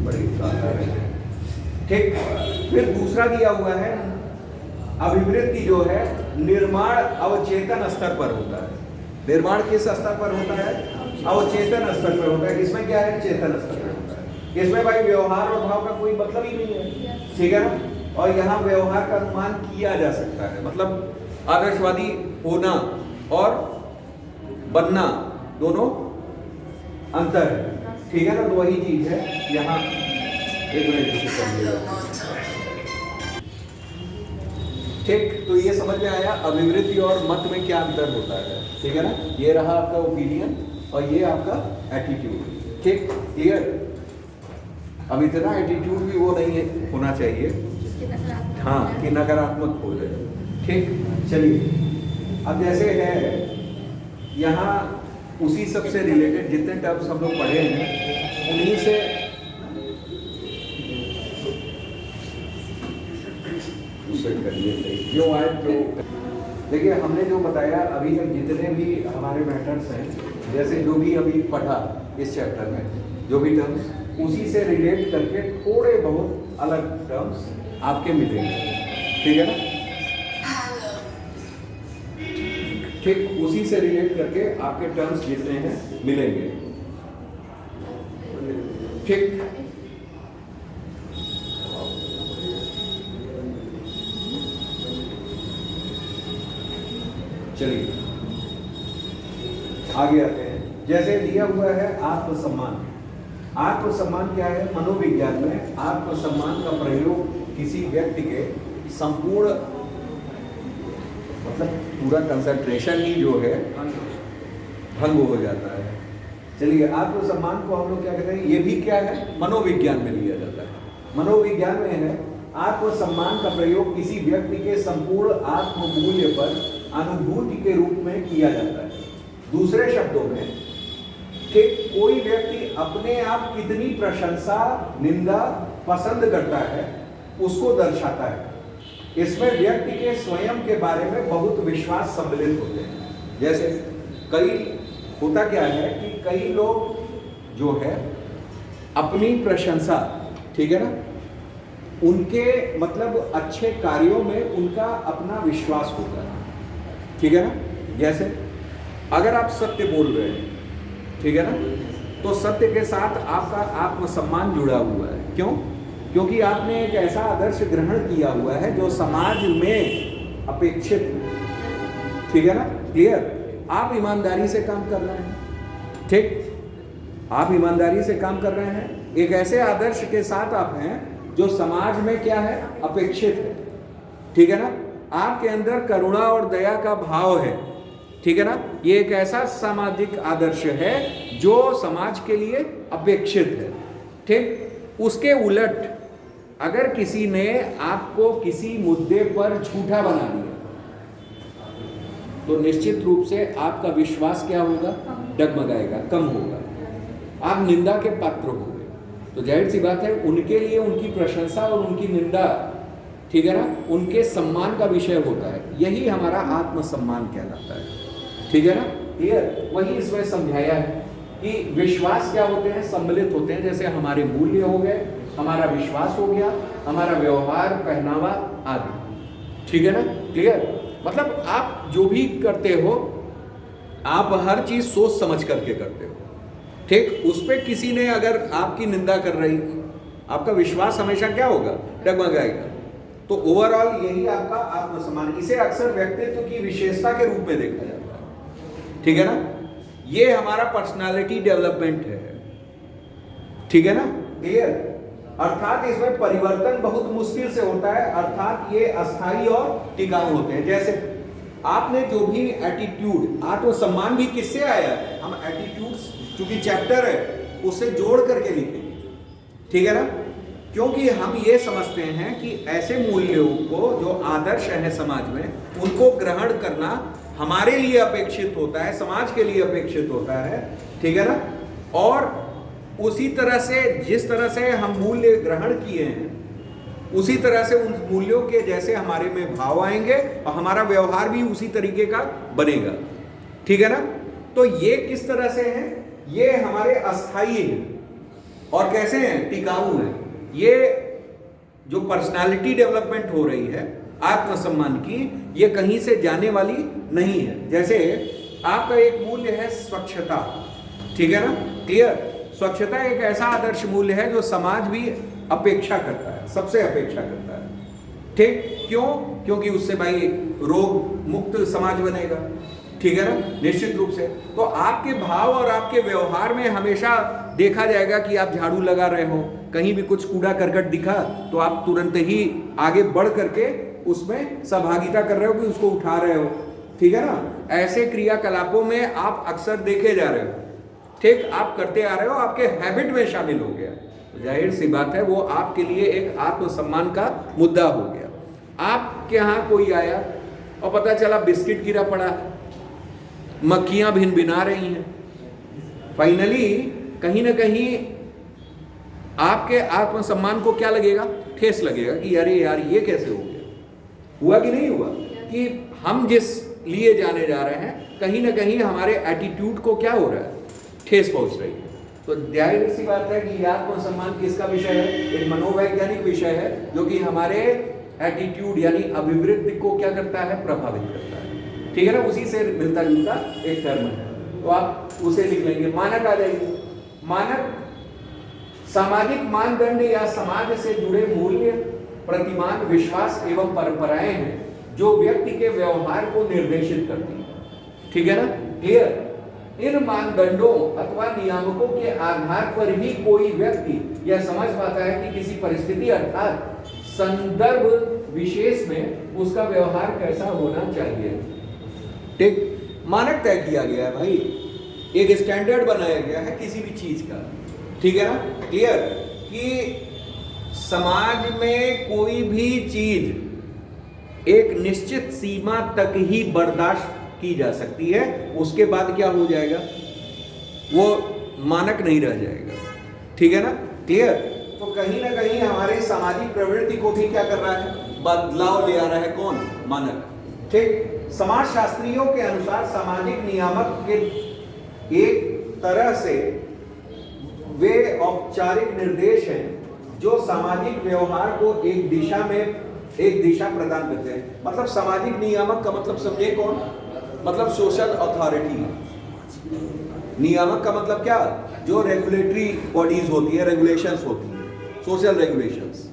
बड़ी बात है। ठीक। फिर दूसरा दिया हुआ है अभिवृत्ति जो है निर्माण अवचेतन स्तर पर होता है। निर्माण किस स्तर पर होता है? अवचेतन स्तर पर होता है। इसमें क्या है? चेतन स्तर पर होता है। इसमें भाई व्यवहार और भाव का कोई मतलब ही नहीं है, ठीक है ना। और यहाँ व्यवहार का अनुमान किया जा सकता है, मतलब आदर्शवादी होना और बनना दोनों अंतर है, ठीक है ना। तो वही चीज है यहाँ। एक मिनट, ठीक। तो ये समझ में आया अभिवृत्ति और मत में क्या अंतर होता है, ठीक है ना। ये रहा आपका ओपिनियन और ये आपका एटीट्यूड, ठीक। क्लियर? अब इतना एटीट्यूड भी वो नहीं है होना चाहिए, हाँ, कि नकारात्मक हो जाए, ठीक। चलिए, अब जैसे है यहाँ उसी सब से रिलेटेड जितने टर्म्स हम लोग पढ़े हैं उन्हीं से करिए जो आए। तो देखिए, हमने जो बताया अभी तक जितने भी हमारे मैटर्स हैं, जैसे जो भी अभी पढ़ा इस चैप्टर में, जो भी टर्म्स उसी से रिलेट करके थोड़े बहुत अलग टर्म्स आपके मिलेंगे, ठीक है ना। ठीक, उसी से रिलेट करके आपके टर्म्स जितने हैं मिलेंगे, ठीक। चलिए आगे आते हैं। जैसे दिया हुआ है आत्मसम्मान। आत्मसम्मान क्या है? मनोविज्ञान में आत्मसम्मान का प्रयोग किसी व्यक्ति के संपूर्ण, मतलब पूरा कंसंट्रेशन ही जो है भंग हो जाता है। चलिए, आत्मसम्मान को हम लोग क्या कहते हैं? ये भी क्या है? मनोविज्ञान में लिया जाता है। मनोविज्ञान में है आत्मसम्मान का प्रयोग किसी व्यक्ति के संपूर्ण आत्ममूल्य पर अनुभूति के रूप में किया जाता है। दूसरे शब्दों में कि कोई व्यक्ति अपने आप कितनी प्रशंसा, निंदा पसंद करता है उसको दर्शाता है। इसमें व्यक्ति के स्वयं के बारे में बहुत विश्वास सम्मिलित होते हैं। जैसे कई होता क्या है कि कई लोग जो है अपनी प्रशंसा, ठीक है ना, उनके मतलब अच्छे कार्यों में उनका अपना विश्वास होता है, ठीक है ना। जैसे अगर आप सत्य बोल रहे हैं, ठीक है ना, तो सत्य के साथ आपका आत्मसम्मान जुड़ा हुआ है। क्यों? क्योंकि आपने एक ऐसा आदर्श ग्रहण किया हुआ है जो समाज में अपेक्षित है, ठीक है ना। क्लियर? आप ईमानदारी से काम कर रहे हैं, ठीक। आप ईमानदारी से काम कर रहे हैं, एक ऐसे आदर्श के साथ आप हैं जो समाज में क्या है? अपेक्षित है, ठीक है ना। आपके अंदर करुणा और दया का भाव है, ठीक है ना। ये एक ऐसा सामाजिक आदर्श है जो समाज के लिए अपेक्षित है, ठीक। उसके उलट अगर किसी ने आपको किसी मुद्दे पर झूठा बना दिया तो निश्चित रूप से आपका विश्वास क्या होगा? डगमगाएगा, कम होगा, आप निंदा के पात्र होंगे। तो जाहिर सी बात है उनके लिए उनकी प्रशंसा और उनकी निंदा, ठीक है ना, उनके सम्मान का विषय होता है। यही हमारा आत्मसम्मान कहलाता है, ठीक है ना। क्लियर? वही इसमें समझाया है कि विश्वास क्या होते हैं? सम्मिलित होते हैं। जैसे हमारे मूल्य हो गए, हमारा विश्वास हो गया, हमारा व्यवहार, पहनावा आदि, ठीक है ना। क्लियर? मतलब आप जो भी करते हो आप हर चीज सोच समझ करके करते हो, ठीक। उस पर किसी ने अगर आपकी निंदा कर रही, आपका विश्वास हमेशा क्या होगा? डगमगाएगा। तो ओवरऑल यही आपका आत्मसम्मान, इसे अक्सर व्यक्तित्व की विशेषता के रूप में देखा जाता है, ठीक है ना। ये हमारा पर्सनालिटी डेवलपमेंट है, ठीक है ना। क्लियर? अर्थात इसमें परिवर्तन बहुत मुश्किल से होता है, अर्थात ये अस्थायी और टिकाऊ होते हैं। जैसे आपने जो भी एटीट्यूड, आत्मसम्मान भी किससे आया है? हम एटीट्यूड्स चूंकि चैप्टर है उससे जोड़ करके लिखेंगे, ठीक है ना। क्योंकि हम ये समझते हैं कि ऐसे मूल्यों को जो आदर्श है समाज में, उनको ग्रहण करना हमारे लिए अपेक्षित होता है, समाज के लिए अपेक्षित होता है, ठीक है ना। और उसी तरह से जिस तरह से हम मूल्य ग्रहण किए हैं उसी तरह से उन मूल्यों के जैसे हमारे में भाव आएंगे और हमारा व्यवहार भी उसी तरीके का बनेगा, ठीक है ना। तो ये किस तरह से है? ये हमारे अस्थायी हैं और कैसे हैं? टिकाऊ हैं। ये जो पर्सनालिटी डेवलपमेंट हो रही है आत्मसम्मान की, ये कहीं से जाने वाली नहीं है। जैसे आपका एक मूल्य है स्वच्छता, ठीक है ना, क्लियर। स्वच्छता एक ऐसा आदर्श मूल्य है जो समाज भी अपेक्षा करता है, सबसे अपेक्षा करता है, ठीक। क्यों? क्योंकि उससे भाई रोग मुक्त समाज बनेगा, ठीक है ना, निश्चित रूप से। तो आपके भाव और आपके व्यवहार में हमेशा देखा जाएगा कि आप झाड़ू लगा रहे हो, कहीं भी कुछ कूड़ा करकट दिखा तो आप तुरंत ही आगे बढ़ करके उसमें सहभागिता कर रहे हो कि उसको उठा रहे हो, ठीक है ना। ऐसे क्रियाकलापों में आप अक्सर देखे जा रहे हो, ठीक, आप करते आ रहे हो, आपके हैबिट में शामिल हो गया। तो जाहिर सी बात है वो आपके लिए एक आत्मसम्मान का मुद्दा हो गया। आपके यहाँ कोई आया और पता चला बिस्किट गिरा पड़ा है, मक्खियां भिनभिना रही हैं, फाइनली कहीं ना कहीं आपके आत्मसम्मान को क्या लगेगा? ठेस लगेगा कि अरे यार ये कैसे हो गया। हुआ कि नहीं हुआ कि हम जिस लिए जाने जा रहे हैं कहीं ना कहीं हमारे एटीट्यूड को क्या हो रहा है? ठेस पहुंच रही है। तो जाहिर सी बात है कि आत्मसम्मान किसका विषय है? एक मनोवैज्ञानिक विषय है जो कि हमारे एटीट्यूड यानी अभिवृद्धि को क्या करता है? प्रभावित करता है, ठीक है ना। उसी से मिलता जुलता एक टर्म है, तो आप उसे लिख लेंगे। मानक आ जाएंगे। मानक सामाजिक मानदंड या समाज से जुड़े मूल्य, प्रतिमान, विश्वास एवं परंपराएं हैं जो व्यक्ति के व्यवहार को निर्देशित करती हैं, ठीक है ना, क्लियर। इन मानदंडों अथवा नियामकों के आधार पर ही कोई व्यक्ति यह समझ पाता है कि किसी परिस्थिति अर्थात संदर्भ विशेष में उसका व्यवहार कैसा होना चाहिए, ठीक। मानक तय किया गया है भाई, एक स्टैंडर्ड बनाया गया है किसी भी चीज का, ठीक है ना, क्लियर। कि समाज में कोई भी चीज एक निश्चित सीमा तक ही बर्दाश्त की जा सकती है, उसके बाद क्या हो जाएगा? वो मानक नहीं रह जाएगा, ठीक है ना, क्लियर। तो कहीं ना कहीं हमारे सामाजिक प्रवृत्ति को भी क्या कर रहा है? बदलाव ले आ रहा है। कौन? मानक, ठीक। समाज शास्त्रियों के अनुसार सामाजिक नियामक के एक तरह से वे औपचारिक निर्देश हैं जो सामाजिक व्यवहार को एक दिशा प्रदान करते हैं। मतलब सामाजिक नियामक का मतलब समझे कौन? मतलब सोशल अथॉरिटी। नियामक का मतलब क्या? जो रेगुलेटरी बॉडीज होती है, रेगुलेशंस होती है, सोशल रेगुलेशंस,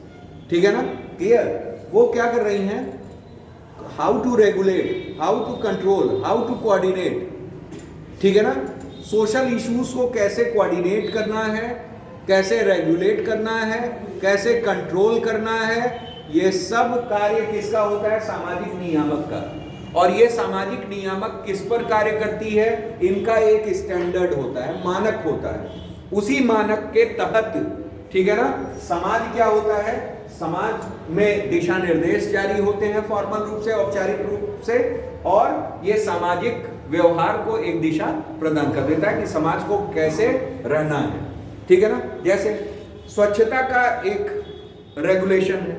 ठीक है ना, क्लियर। वो क्या कर रही हैं? How to regulate, how to control, how to coordinate, ठीक है ना। सोशल इश्यूज को कैसे कोऑर्डिनेट करना है, कैसे रेगुलेट करना है, कैसे कंट्रोल करना है, ये सब कार्य किसका होता है? सामाजिक नियामक का। और ये सामाजिक नियामक किस पर कार्य करती है? इनका एक स्टैंडर्ड होता है, मानक होता है। उसी मानक के तहत, ठीक है ना, समाज क्या होता है? समाज में दिशा निर्देश जारी होते हैं फॉर्मल रूप से, औपचारिक रूप से, और ये सामाजिक व्यवहार को एक दिशा प्रदान कर देता है कि समाज को कैसे रहना है, ठीक है ना। जैसे स्वच्छता का एक रेगुलेशन है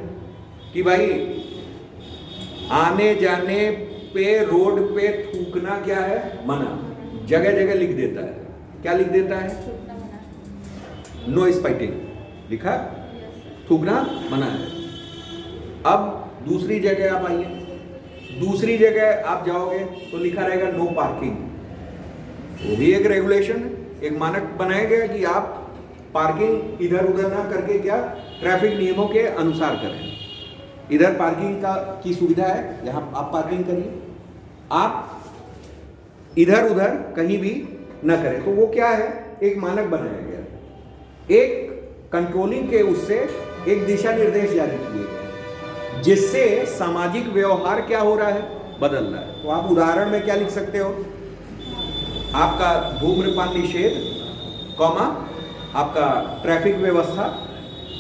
कि भाई आने जाने पे, रोड पे थूकना क्या है? मना। जगह जगह लिख देता है, क्या लिख देता है? नो स्पाइटिंग लिखा, थूकना मना है। अब दूसरी जगह आप आइए, दूसरी जगह आप जाओगे तो लिखा रहेगा नो पार्किंग। वो भी एक रेगुलेशन है, एक मानक बनाया गया कि आप पार्किंग इधर उधर ना करके क्या ट्रैफिक नियमों के अनुसार करें। इधर पार्किंग की सुविधा है, यहाँ आप पार्किंग करिए, आप इधर उधर कहीं भी न करें। तो वो क्या है? एक मानक बनाया गया, एक कंट्रोलिंग के उससे एक दिशा निर्देश जारी किए गए, जिससे सामाजिक व्यवहार क्या हो रहा है? बदल रहा है। तो आप उदाहरण में क्या लिख सकते हो? आपका धूम्रपान निषेध, कॉमा, आपका ट्रैफिक व्यवस्था,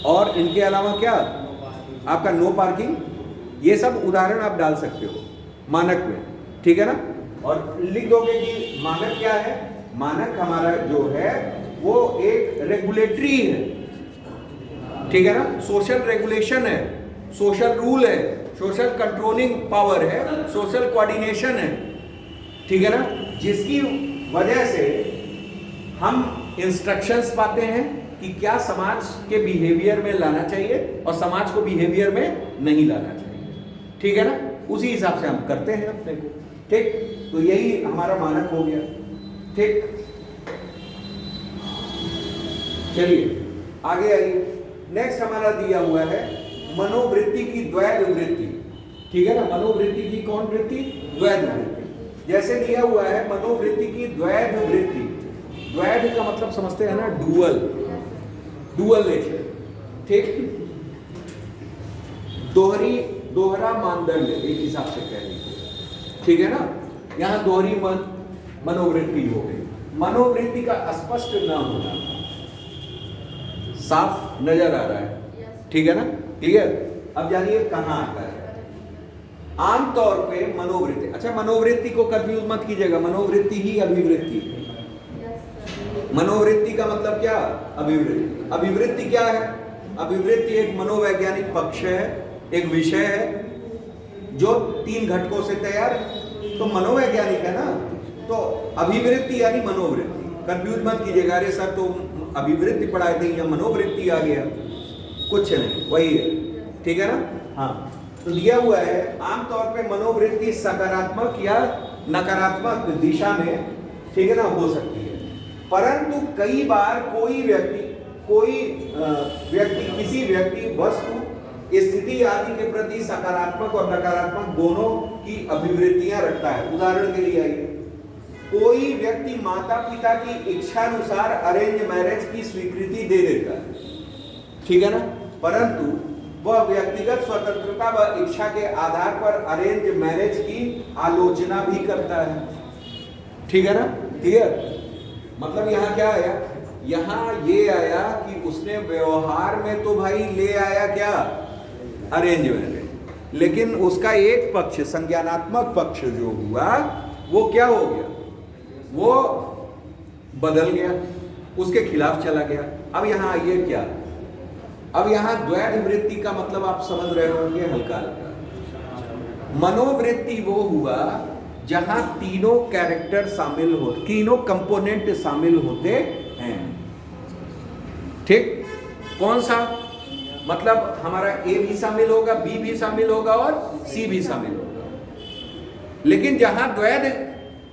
और इनके अलावा क्या? आपका नो पार्किंग। ये सब उदाहरण आप डाल सकते हो मानक में, ठीक है ना। और लिख दोगे कि मानक क्या है? मानक हमारा जो है वो एक रेगुलेटरी है, ठीक है ना, सोशल रेगुलेशन है, सोशल रूल है, सोशल कंट्रोलिंग पावर है, सोशल कोऑर्डिनेशन है, ठीक है ना, जिसकी वजह से हम इंस्ट्रक्शंस पाते हैं कि क्या समाज के बिहेवियर में लाना चाहिए और समाज को बिहेवियर में नहीं लाना चाहिए। ठीक है ना, उसी हिसाब से हम करते हैं अपने को। ठीक, तो यही हमारा मानक हो गया। ठीक, चलिए आगे आइए। नेक्स्ट हमारा दिया हुआ है मनोवृत्ति की द्वैध वृत्ति। ठीक है ना, मनोवृत्ति की कौन वृत्ति? द्वैध वृत्ति। जैसे दिया हुआ है मनोवृत्ति की द्वैध वृत्ति। द्वैध का मतलब समझते हैं ना, डुअल, डुअल नेचर। ठीक, दोहरा मानदंड एक हिसाब से कह लीजिए। ठीक है ना, यहां दोहरी मनोवृत्ति हो गई। मनोवृत्ति का स्पष्ट न होना, साफ नजर आ रहा है। ठीक है ना, क्लियर। अब जानिए कहां आता है। आमतौर पे मनोवृत्ति, अच्छा मनोवृत्ति को कंफ्यूज मत कीजिएगा, मनोवृत्ति ही अभिवृत्ति। मनोवृत्ति का मतलब क्या? अभिवृत्ति। अभिवृत्ति क्या है? अभिवृत्ति एक मनोवैज्ञानिक पक्ष है, एक विषय है जो 3 घटकों से तैयार है। तो मनोवैज्ञानिक है ना, तो अभिवृत्ति यानी मनोवृत्ति। कंफ्यूज मत कीजिएगा, अरे सर तो अभिवृत्ति पढ़ाए थे या मनोवृत्ति आ गया, कुछ नहीं, वही है। ठीक है ना। हाँ, तो दिया हुआ है आमतौर पे मनोवृत्ति सकारात्मक या नकारात्मक दिशा में, ठीक है ना, हो सकती है। परंतु कई बार कोई व्यक्ति किसी व्यक्ति, वस्तु, स्थिति आदि के प्रति सकारात्मक और नकारात्मक दोनों की अभिवृत्तियां रखता है। उदाहरण के लिए आइए, कोई व्यक्ति माता पिता की इच्छा अनुसार अरेंज मैरिज की स्वीकृति दे देता है। ठीक है ना, परंतु वह व्यक्तिगत स्वतंत्रता व इच्छा के आधार पर अरेंज मैरिज की आलोचना भी करता है। ठीक है ना, क्लियर। मतलब यहाँ क्या आया? यहाँ ये आया कि उसने व्यवहार में तो भाई ले आया क्या? अरेंज मैरिज, लेकिन उसका एक पक्ष, संज्ञानात्मक पक्ष जो हुआ वो क्या हो गया? वो बदल गया, उसके खिलाफ चला गया। अब यहाँ आइए क्या, अब यहाँ द्वैध वृत्ति का मतलब आप समझ रहे होंगे हल्का हल्का। मनोवृत्ति वो हुआ जहां तीनों कैरेक्टर शामिल हो, तीनों कंपोनेंट शामिल होते हैं। ठीक, कौन सा? मतलब हमारा ए भी शामिल होगा, बी भी शामिल होगा और सी भी शामिल होगा। लेकिन जहां द्वैध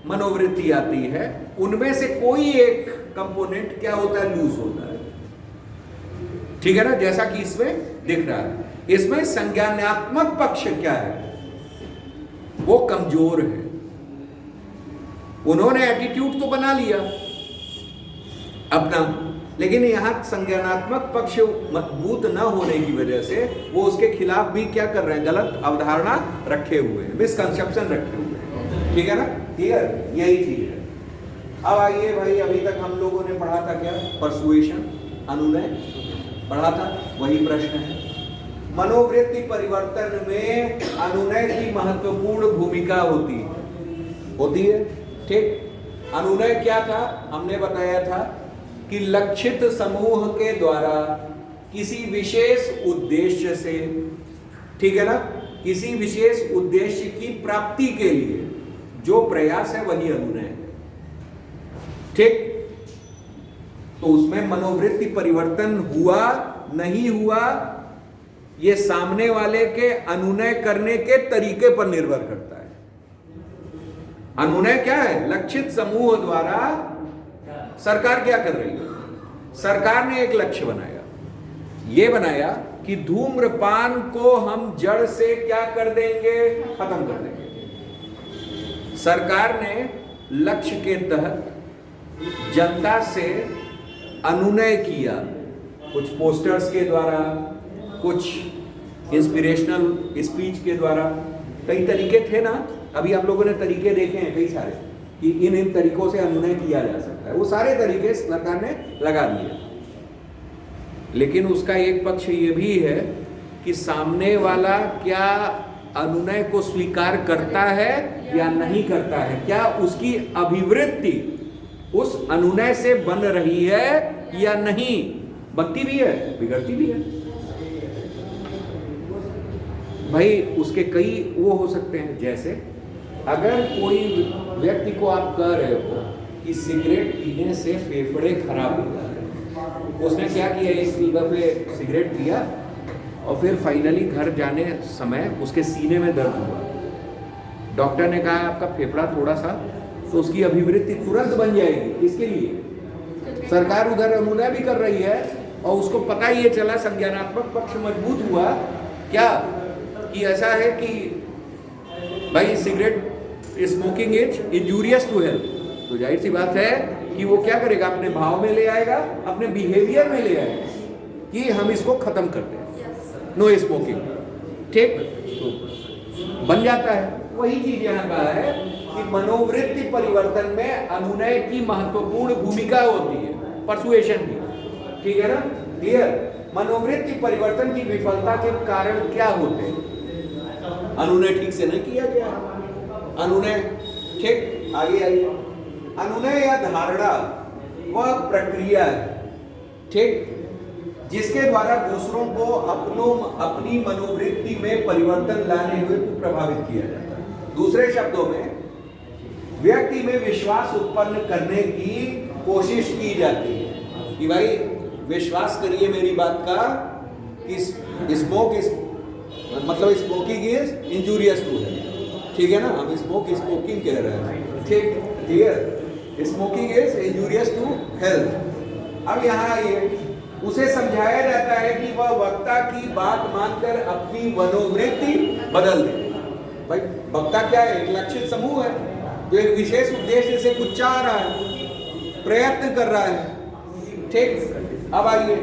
मनोवृत्ति आती है उनमें से कोई एक कंपोनेंट क्या होता है? लूज होता है। ठीक है ना, जैसा कि इसमें दिख रहा है। इसमें संज्ञानात्मक पक्ष क्या है? वो कमजोर है। उन्होंने एटीट्यूड तो बना लिया अपना, लेकिन यहां संज्ञानात्मक पक्ष मजबूत न होने की वजह से वो उसके खिलाफ भी क्या कर रहे हैं? गलत अवधारणा रखे हुए हैं, मिसकंसेप्शन रखे हुए हैं। ठीक है ना, क्लियर, यही चीज है। अब आइए भाई, अभी तक हम लोगों ने पढ़ा था क्या? परसुएशन, अनुनय पढ़ा था, वही प्रश्न है। मनोवृत्ति परिवर्तन में अनुनय की महत्वपूर्ण भूमिका होती है। ठीक, अनुनय क्या था? हमने बताया था कि लक्षित समूह के द्वारा किसी विशेष उद्देश्य से, ठीक है ना, किसी विशेष उद्देश्य की प्राप्ति के लिए जो प्रयास है वही अनुनय है। ठीक, तो उसमें मनोवृत्ति परिवर्तन हुआ नहीं हुआ, ये सामने वाले के अनुनय करने के तरीके पर निर्भर करता है। अनुनय क्या है? लक्षित समूह द्वारा सरकार क्या कर रही है? सरकार ने एक लक्ष्य बनाया, ये बनाया कि धूम्रपान को हम जड़ से क्या कर देंगे? खत्म कर देंगे। सरकार ने लक्ष्य के तहत जनता से अनुनय किया, कुछ पोस्टर्स के द्वारा, कुछ इंस्पिरेशनल स्पीच के द्वारा। कई तरीके थे ना, अभी आप लोगों ने तरीके देखे हैं कई सारे कि इन तरीकों से अनुनय किया जा सकता है। वो सारे तरीके सरकार ने लगा दिए, लेकिन उसका एक पक्ष ये भी है कि सामने वाला क्या अनुनय को स्वीकार करता है या नहीं करता है, क्या उसकी अभिवृत्ति उस अनुनय से बन रही है या नहीं। बनती भी है, बिगड़ती भी है भाई। उसके कई वो हो सकते हैं, जैसे अगर कोई व्यक्ति को आप कह रहे हो कि सिगरेट पीने से फेफड़े खराब हो जा रहे हैं, उसने क्या किया, एक दफे सिगरेट पिया और फिर फाइनली घर जाने समय उसके सीने में दर्द हुआ। डॉक्टर ने कहा आपका फेफड़ा थोड़ा सा, तो उसकी अभिवृत्ति तुरंत बन जाएगी। इसके लिए सरकार उधर अनुनय भी कर रही है और उसको पता ही ये चला, संज्ञानात्मक पक्ष मजबूत हुआ क्या कि ऐसा है कि भाई cigarette smoking is injurious to health. तो जाहिर सी बात है कि वो क्या करेगा, अपने भाव में ले आएगा, अपने बिहेवियर में ले आएगा कि हम इसको खत्म कर दें, नो स्मोकिंग। ठीक, तो बन जाता है। वही चीज यहाँ कहा है कि मनोवृत्ति परिवर्तन में अनुनय की महत्वपूर्ण भूमिका होती है, परसुएशन की। ठीक है ना, क्लियर। मनोवृत्ति परिवर्तन की विफलता के कारण क्या होते हैं? अनुनय ठीक से नहीं किया गया। अनुनय, ठीक, आगे आइए। अनुनय या धारणा वह प्रक्रिया है, ठीक, जिसके द्वारा दूसरों को अपनी मनोवृत्ति में परिवर्तन लाने हेतु प्रभावित किया जाता है। दूसरे शब्दों में व्यक्ति में विश्वास उत्पन्न करने की कोशिश की जाती है कि भाई विश्वास करिए मेरी बात का कि smoking is injurious to health. ठीक है ना, हम स्मोकिंग कह रहे हैं, ठीक, clear. Smoking is injurious to health. अब यहाँ आइए, उसे समझाया जाता है कि वह वक्ता की बात मानकर अपनी मनोवृत्ति बदल दे। भाई वक्ता क्या है? एक लक्षित समूह है जो एक विशेष उद्देश्य से कुछ चाह रहा है, प्रयत्न कर रहा है। ठीक, अब आइए,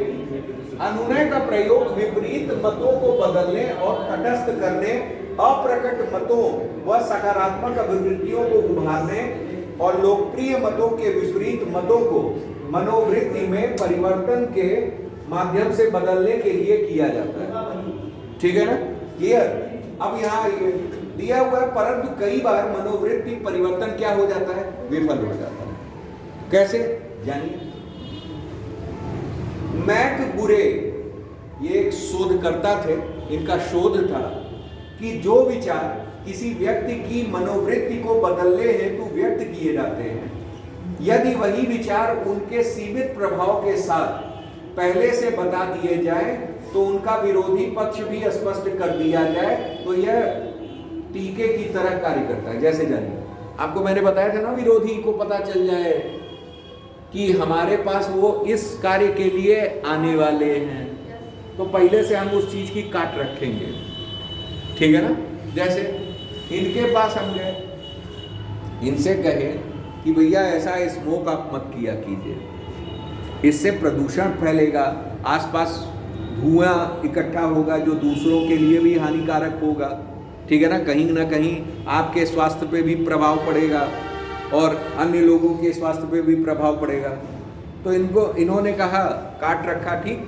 अनुनय का प्रयोग विपरीत मतों को बदलने और तटस्थ करने, अप्रकट मतों व सकारात्मक अभिवृत्तियों को उभारने और लोकप्रिय मतों के विपरीत मतों को मनोवृत्ति में परिवर्तन के माध्यम से बदलने के लिए किया जाता है। ठीक है ना, क्लियर। अब यहाँ ये दिया हुआ है, परंतु कई बार मनोवृत्ति परिवर्तन क्या हो जाता है? विफल हो जाता है। कैसे? जानिए। मैक बुरे, ये एक शोधकर्ता थे, इनका शोध था कि जो विचार किसी व्यक्ति की मनोवृत्ति को बदलने हेतु व्यक्त किए जाते हैं, यदि वही विचार उनके सीमित प्रभाव के साथ पहले से बता दिए जाए तो उनका विरोधी पक्ष भी स्पष्ट कर दिया जाए तो यह टीके की तरह कार्य करता है। जैसे जानिए, आपको मैंने बताया था ना, विरोधी को पता चल जाए कि हमारे पास वो इस कार्य के लिए आने वाले हैं, तो पहले से हम उस चीज की काट रखेंगे। ठीक है ना, जैसे इनके पास हम गए, इनसे कहे कि भैया ऐसा स्मोक आप मत किया कीजिए, इससे प्रदूषण फैलेगा, आसपास धुआं इकट्ठा होगा जो दूसरों के लिए भी हानिकारक होगा। ठीक है ना कहीं आपके स्वास्थ्य पे भी प्रभाव पड़ेगा और अन्य लोगों के स्वास्थ्य पे भी प्रभाव पड़ेगा। तो इन्होंने कहा, काट रखा, ठीक,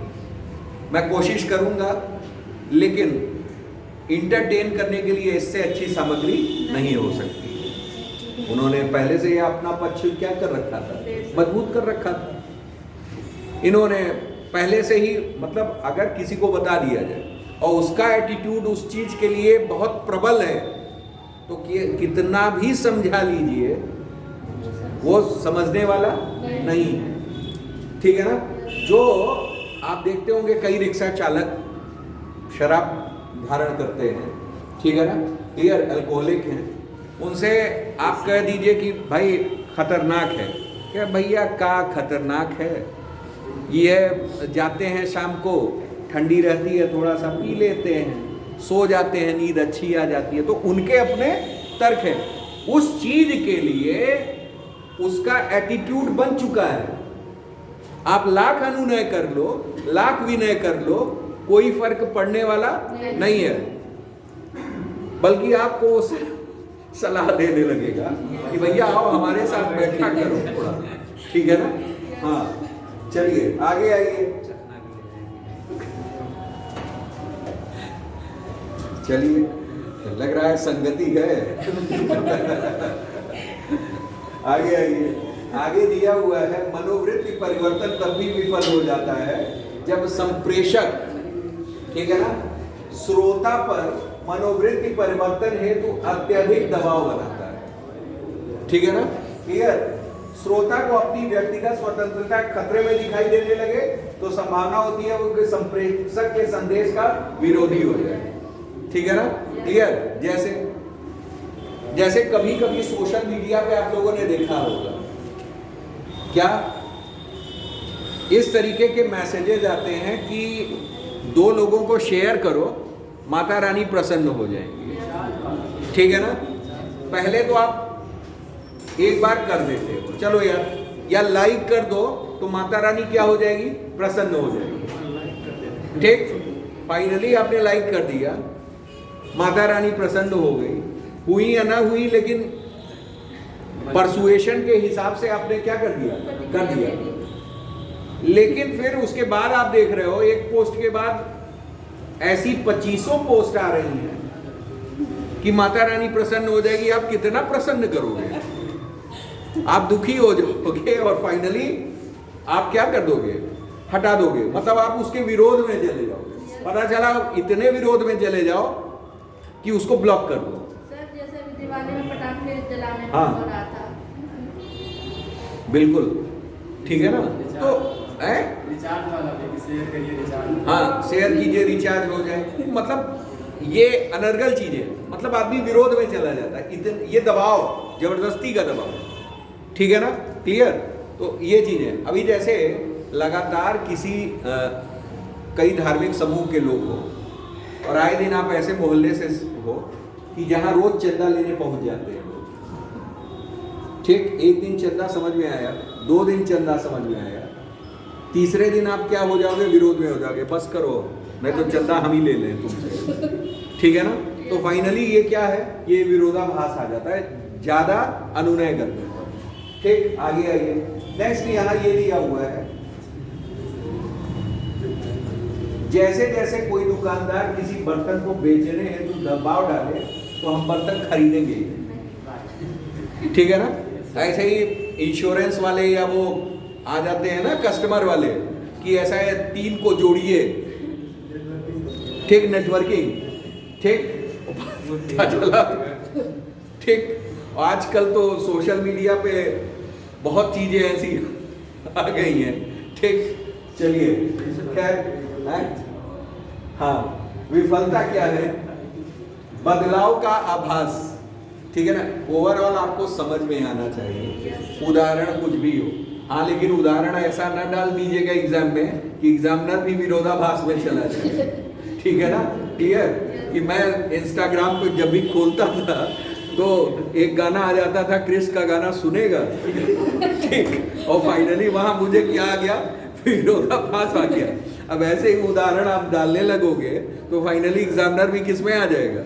मैं कोशिश करूंगा, लेकिन इंटरटेन करने के लिए इससे अच्छी सामग्री नहीं हो सकती। उन्होंने पहले से ही अपना पक्ष क्या कर रखा था? मजबूत कर रखा था। इन्होंने पहले से ही, मतलब अगर किसी को बता दिया जाए और उसका एटीट्यूड उस चीज के लिए बहुत प्रबल है, तो कितना भी समझा लीजिए वो समझने वाला नहीं। ठीक है ना, जो आप देखते होंगे कई रिक्शा चालक शराब धारण करते हैं, ठीक है ना, क्लियर, अल्कोहलिक हैं, उनसे आप कह दीजिए कि भाई खतरनाक है, क्या भैया का खतरनाक है, ये जाते हैं शाम को, ठंडी रहती है, थोड़ा सा पी लेते हैं, सो जाते हैं, नींद अच्छी आ जाती है। तो उनके अपने तर्क है, उस चीज के लिए उसका एटीट्यूड बन चुका है। आप लाख अनुनय कर लो, लाख विनय कर लो, कोई फर्क पड़ने वाला नहीं है, बल्कि आपको उसे सलाह देने लगेगा कि भैया आओ हमारे साथ बैठा करो थोड़ा। ठीक है ना, हाँ, चलिए आगे आइए, चलिए, लग रहा है संगति है। आगे आइए, आगे दिया हुआ है, मनोवृत्ति परिवर्तन तब भी विफल हो जाता है जब संप्रेषक, ठीक है ना, श्रोता पर मनोवृत्ति परिवर्तन हेतु अत्यधिक दबाव बनाता है। ठीक है ना, क्लियर। श्रोता को अपनी व्यक्तिगत स्वतंत्रता खतरे में दिखाई देने लगे तो संभावना होती है वो संप्रेषक के संदेश का विरोधी हो जाए। ठीक है ना, क्लियर। जैसे कभी कभी सोशल मीडिया पे आप लोगों ने देखा होगा, क्या इस तरीके के मैसेजेस आते हैं कि 2 लोगों को शेयर करो, माता रानी प्रसन्न हो जाएंगी। ठीक है ना, पहले तो आप एक बार कर देते हो, चलो यार, या लाइक कर दो तो माता रानी क्या हो जाएगी, प्रसन्न हो जाएगी। ठीक, फाइनली आपने लाइक कर दिया, माता रानी प्रसन्न हो गई, हुई या ना हुई, लेकिन परसुएशन के हिसाब से आपने क्या कर दिया। लेकिन फिर उसके बाद आप देख रहे हो एक पोस्ट के बाद ऐसी 2500 पोस्ट आ रही हैं कि माता रानी प्रसन्न हो जाएगी। आप कितना प्रसन्न करोगे, आप दुखी हो जाओगे और फाइनली आप क्या कर दोगे, हटा दोगे, मतलब आप उसके विरोध में चले जाओगे। पता चला इतने विरोध में चले जाओ कि उसको ब्लॉक कर दो। सर जैसे दिवाली में पटाखे जलाने में हाँ, हो रहा था। बिल्कुल ठीक है ना, तो रिचार्ज वाला शेयर करिए, रिचार्ज, हाँ शेयर कीजिए, रिचार्ज हो जाए, मतलब ये अनर्गल चीजें, मतलब आदमी विरोध में चला जाता है। ये दबाव, जबरदस्ती का दबाव, ठीक है ना, क्लियर। तो ये चीजें अभी जैसे लगातार किसी कई धार्मिक समूह के लोग हो और आए दिन आप ऐसे मोहल्ले से हो कि जहां रोज चंदा लेने पहुंच जाते हैं लोग। ठीक, एक दिन चंदा समझ में आया, 2 दिन चंदा समझ में आया, तीसरे दिन आप क्या हो जाओगे, विरोध में हो जाओगे, बस करो नहीं तो चंदा हम ही ले लें तुमसे। ठीक है ना, तो फाइनली ये क्या है, ये विरोधाभास आ जाता है ज्यादा अनुनय करने पर। ठीक, आगे आइए, नेक्स्ट यहाँ ये दिया हुआ है, जैसे जैसे कोई दुकानदार किसी बर्तन को बेचने हेतु दबाव डाले तो हम बर्तन खरीदेंगे। ठीक है ना, ऐसे ही इंश्योरेंस वाले या वो आ जाते हैं ना कस्टमर वाले कि ऐसा है 3 को जोड़िए, ठीक, नेटवर्किंग, ठीक, चला, ठीक। आजकल तो सोशल मीडिया पे बहुत चीजें ऐसी आ गई हैं। ठीक, चलिए, खैर, हाँ, विफलता क्या है, बदलाव का आभास। ठीक है ना, ओवरऑल आपको समझ में आना चाहिए, उदाहरण कुछ भी हो। हाँ, लेकिन उदाहरण ऐसा ना डाल दीजिएगा एग्जाम में कि एग्जामिनर भी विरोधाभास में चला जाए। ठीक है ना, क्लियर। कि मैं इंस्टाग्राम पे जब भी खोलता था तो एक गाना आ जाता था, क्रिस का गाना सुनेगा, ठीक, और फाइनली वहां मुझे क्या आ गया, विरोधाभास आ गया। अब ऐसे ही उदाहरण आप डालने लगोगे तो फाइनली एग्जामिनर भी किस में आ जाएगा,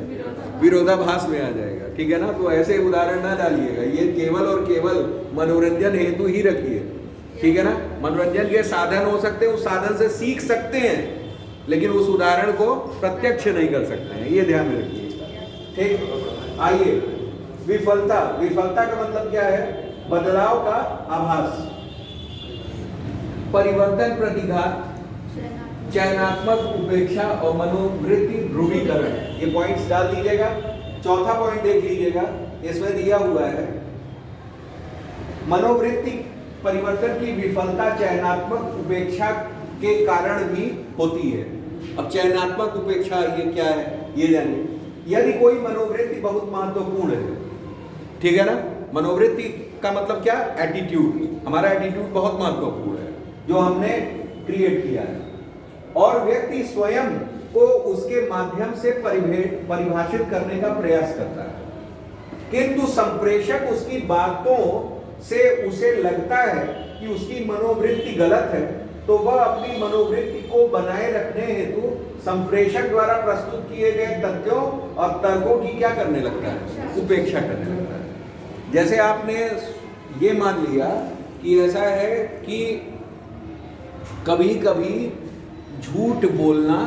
विरोधाभास में आ जाएगा। ठीक है ना, तो ऐसे उदाहरण ना डालिएगा, ये केवल और केवल मनोरंजन हेतु ही रखिए। ठीक है ना, मनोरंजन के साधन हो सकते हैं, उस साधन से सीख सकते हैं, लेकिन उस उदाहरण को प्रत्यक्ष नहीं कर सकते हैं, ये ध्यान में रखिए। ठीक, आइए, विफलता। विफलता का मतलब क्या है, बदलाव का आभास, परिवर्तन, प्रतिघात, चयनात्मक उपेक्षा और मनोवृत्ति ध्रुवीकरण। ये पॉइंट्स डाल दीजिएगा। चौथा पॉइंट देख लीजिएगा, इसमें दिया हुआ है मनोवृत्ति परिवर्तन की विफलता चयनात्मक उपेक्षा के कारण भी होती है। अब चयनात्मक उपेक्षा ये क्या है, ये जानिए। यदि कोई मनोवृत्ति बहुत महत्वपूर्ण है, ठीक है ना, मनोवृत्ति का मतलब क्या, एटीट्यूड, हमारा एटीट्यूड बहुत महत्वपूर्ण है जो हमने क्रिएट किया है, और व्यक्ति स्वयं को उसके माध्यम से परिभाषित करने का प्रयास करता है, किंतु संप्रेषक उसकी बातों से उसे लगता है कि उसकी मनोवृत्ति गलत है, तो वह अपनी मनोवृत्ति को बनाए रखने हेतु संप्रेषक द्वारा प्रस्तुत किए गए तथ्यों और तर्कों की क्या करने लगता है, उपेक्षा करने लगता है। जैसे आपने ये मान लिया कि ऐसा है कि कभी कभी झूठ बोलना,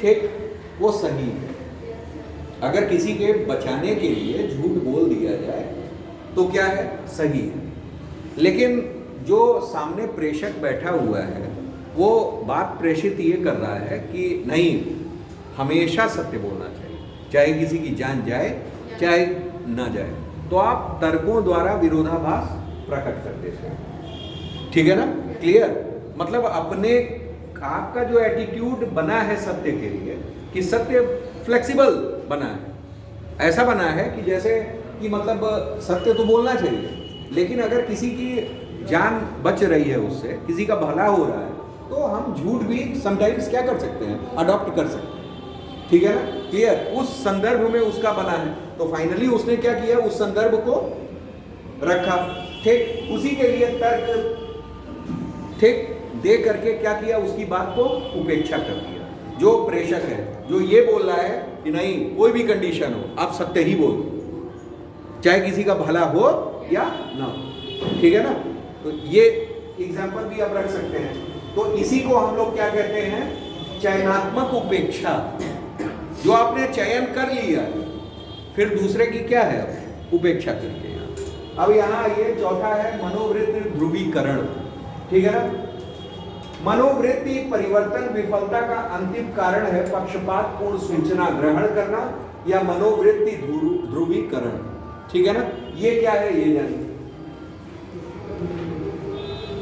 ठीक, वो सही है। अगर किसी के बचाने के लिए झूठ बोल दिया जाए तो क्या है, सही है। लेकिन जो सामने प्रेषक बैठा हुआ है वो बात प्रेषित ये कर रहा है कि नहीं, हमेशा सत्य बोलना चाहिए, चाहे किसी की जान जाए चाहे ना जाए। तो आप तर्कों द्वारा विरोधाभास प्रकट कर देते हैं। ठीक है ना, क्लियर? मतलब अपने आपका जो एटीट्यूड बना है सत्य के लिए कि सत्य फ्लेक्सिबल बना है, ऐसा बना है कि जैसे कि मतलब सत्य तो बोलना चाहिए, लेकिन अगर किसी की जान बच रही है, उससे किसी का भला हो रहा है, तो हम झूठ भी समटाइम्स क्या कर सकते हैं, अडॉप्ट कर सकते हैं। ठीक है ना, क्लियर? उस संदर्भ में उसका बना है, तो फाइनली उसने क्या किया, उस संदर्भ को रखा। ठीक, उसी के लिए तर्क ठीक दे करके क्या किया, उसकी बात को उपेक्षा कर दिया। जो प्रेषक है, जो ये बोल रहा है कि नहीं, कोई भी कंडीशन हो आप सत्य ही बोल, चाहे किसी का भला हो या ना हो। ठीक है ना, तो ये एग्जाम्पल भी आप रख सकते हैं। तो इसी को हम लोग क्या कहते हैं, चयनात्मक उपेक्षा। जो आपने चयन कर लिया, फिर दूसरे की क्या है, उपेक्षा करते हैं। अब यहाँ ये चौथा है मनोवृत्ति ध्रुवीकरण। ठीक है ना, मनोवृत्ति परिवर्तन विफलता का अंतिम कारण है पक्षपात पूर्ण सूचना ग्रहण करना या मनोवृत्ति ध्रुवीकरण। ठीक है ना, ये क्या है, ये जानिए।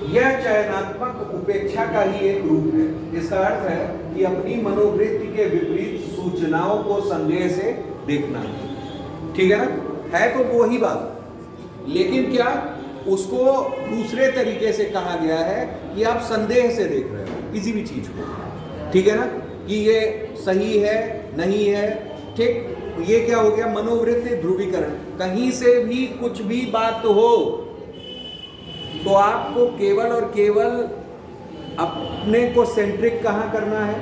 यह चयनात्मक उपेक्षा का ही एक रूप है। इसका अर्थ है कि अपनी मनोवृत्ति के विपरीत सूचनाओं को संदेह से देखना। ठीक है ना, है तो वो ही बात, लेकिन क्या उसको दूसरे तरीके से कहा गया है कि आप संदेह से देख रहे हो किसी भी चीज को। ठीक है ना, कि ये सही है नहीं है। ठीक, ये क्या हो गया, मनोवृत्ति ध्रुवीकरण। कहीं से भी कुछ भी बात हो तो आपको केवल और केवल अपने को सेंट्रिक कहाँ करना है,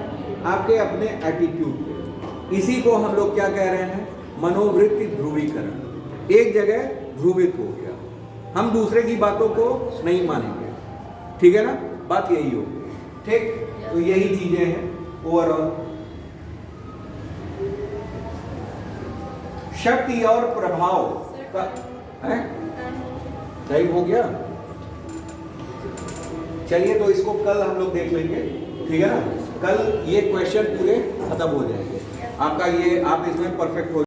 आपके अपने एटीट्यूड पे। इसी को हम लोग क्या कह रहे हैं, मनोवृत्ति ध्रुवीकरण। एक जगह ध्रुवित हो गया, हम दूसरे की बातों को नहीं मानेंगे। ठीक है ना, बात यही होगी। ठीक, तो यही चीजें हैं ओवरऑल। शक्ति और प्रभाव का है, टाइम हो गया। चलिए, तो इसको कल हम लोग देख लेंगे। ठीक है ना, कल ये क्वेश्चन पूरे खत्म हो जाएंगे आपका, ये आप इसमें परफेक्ट हो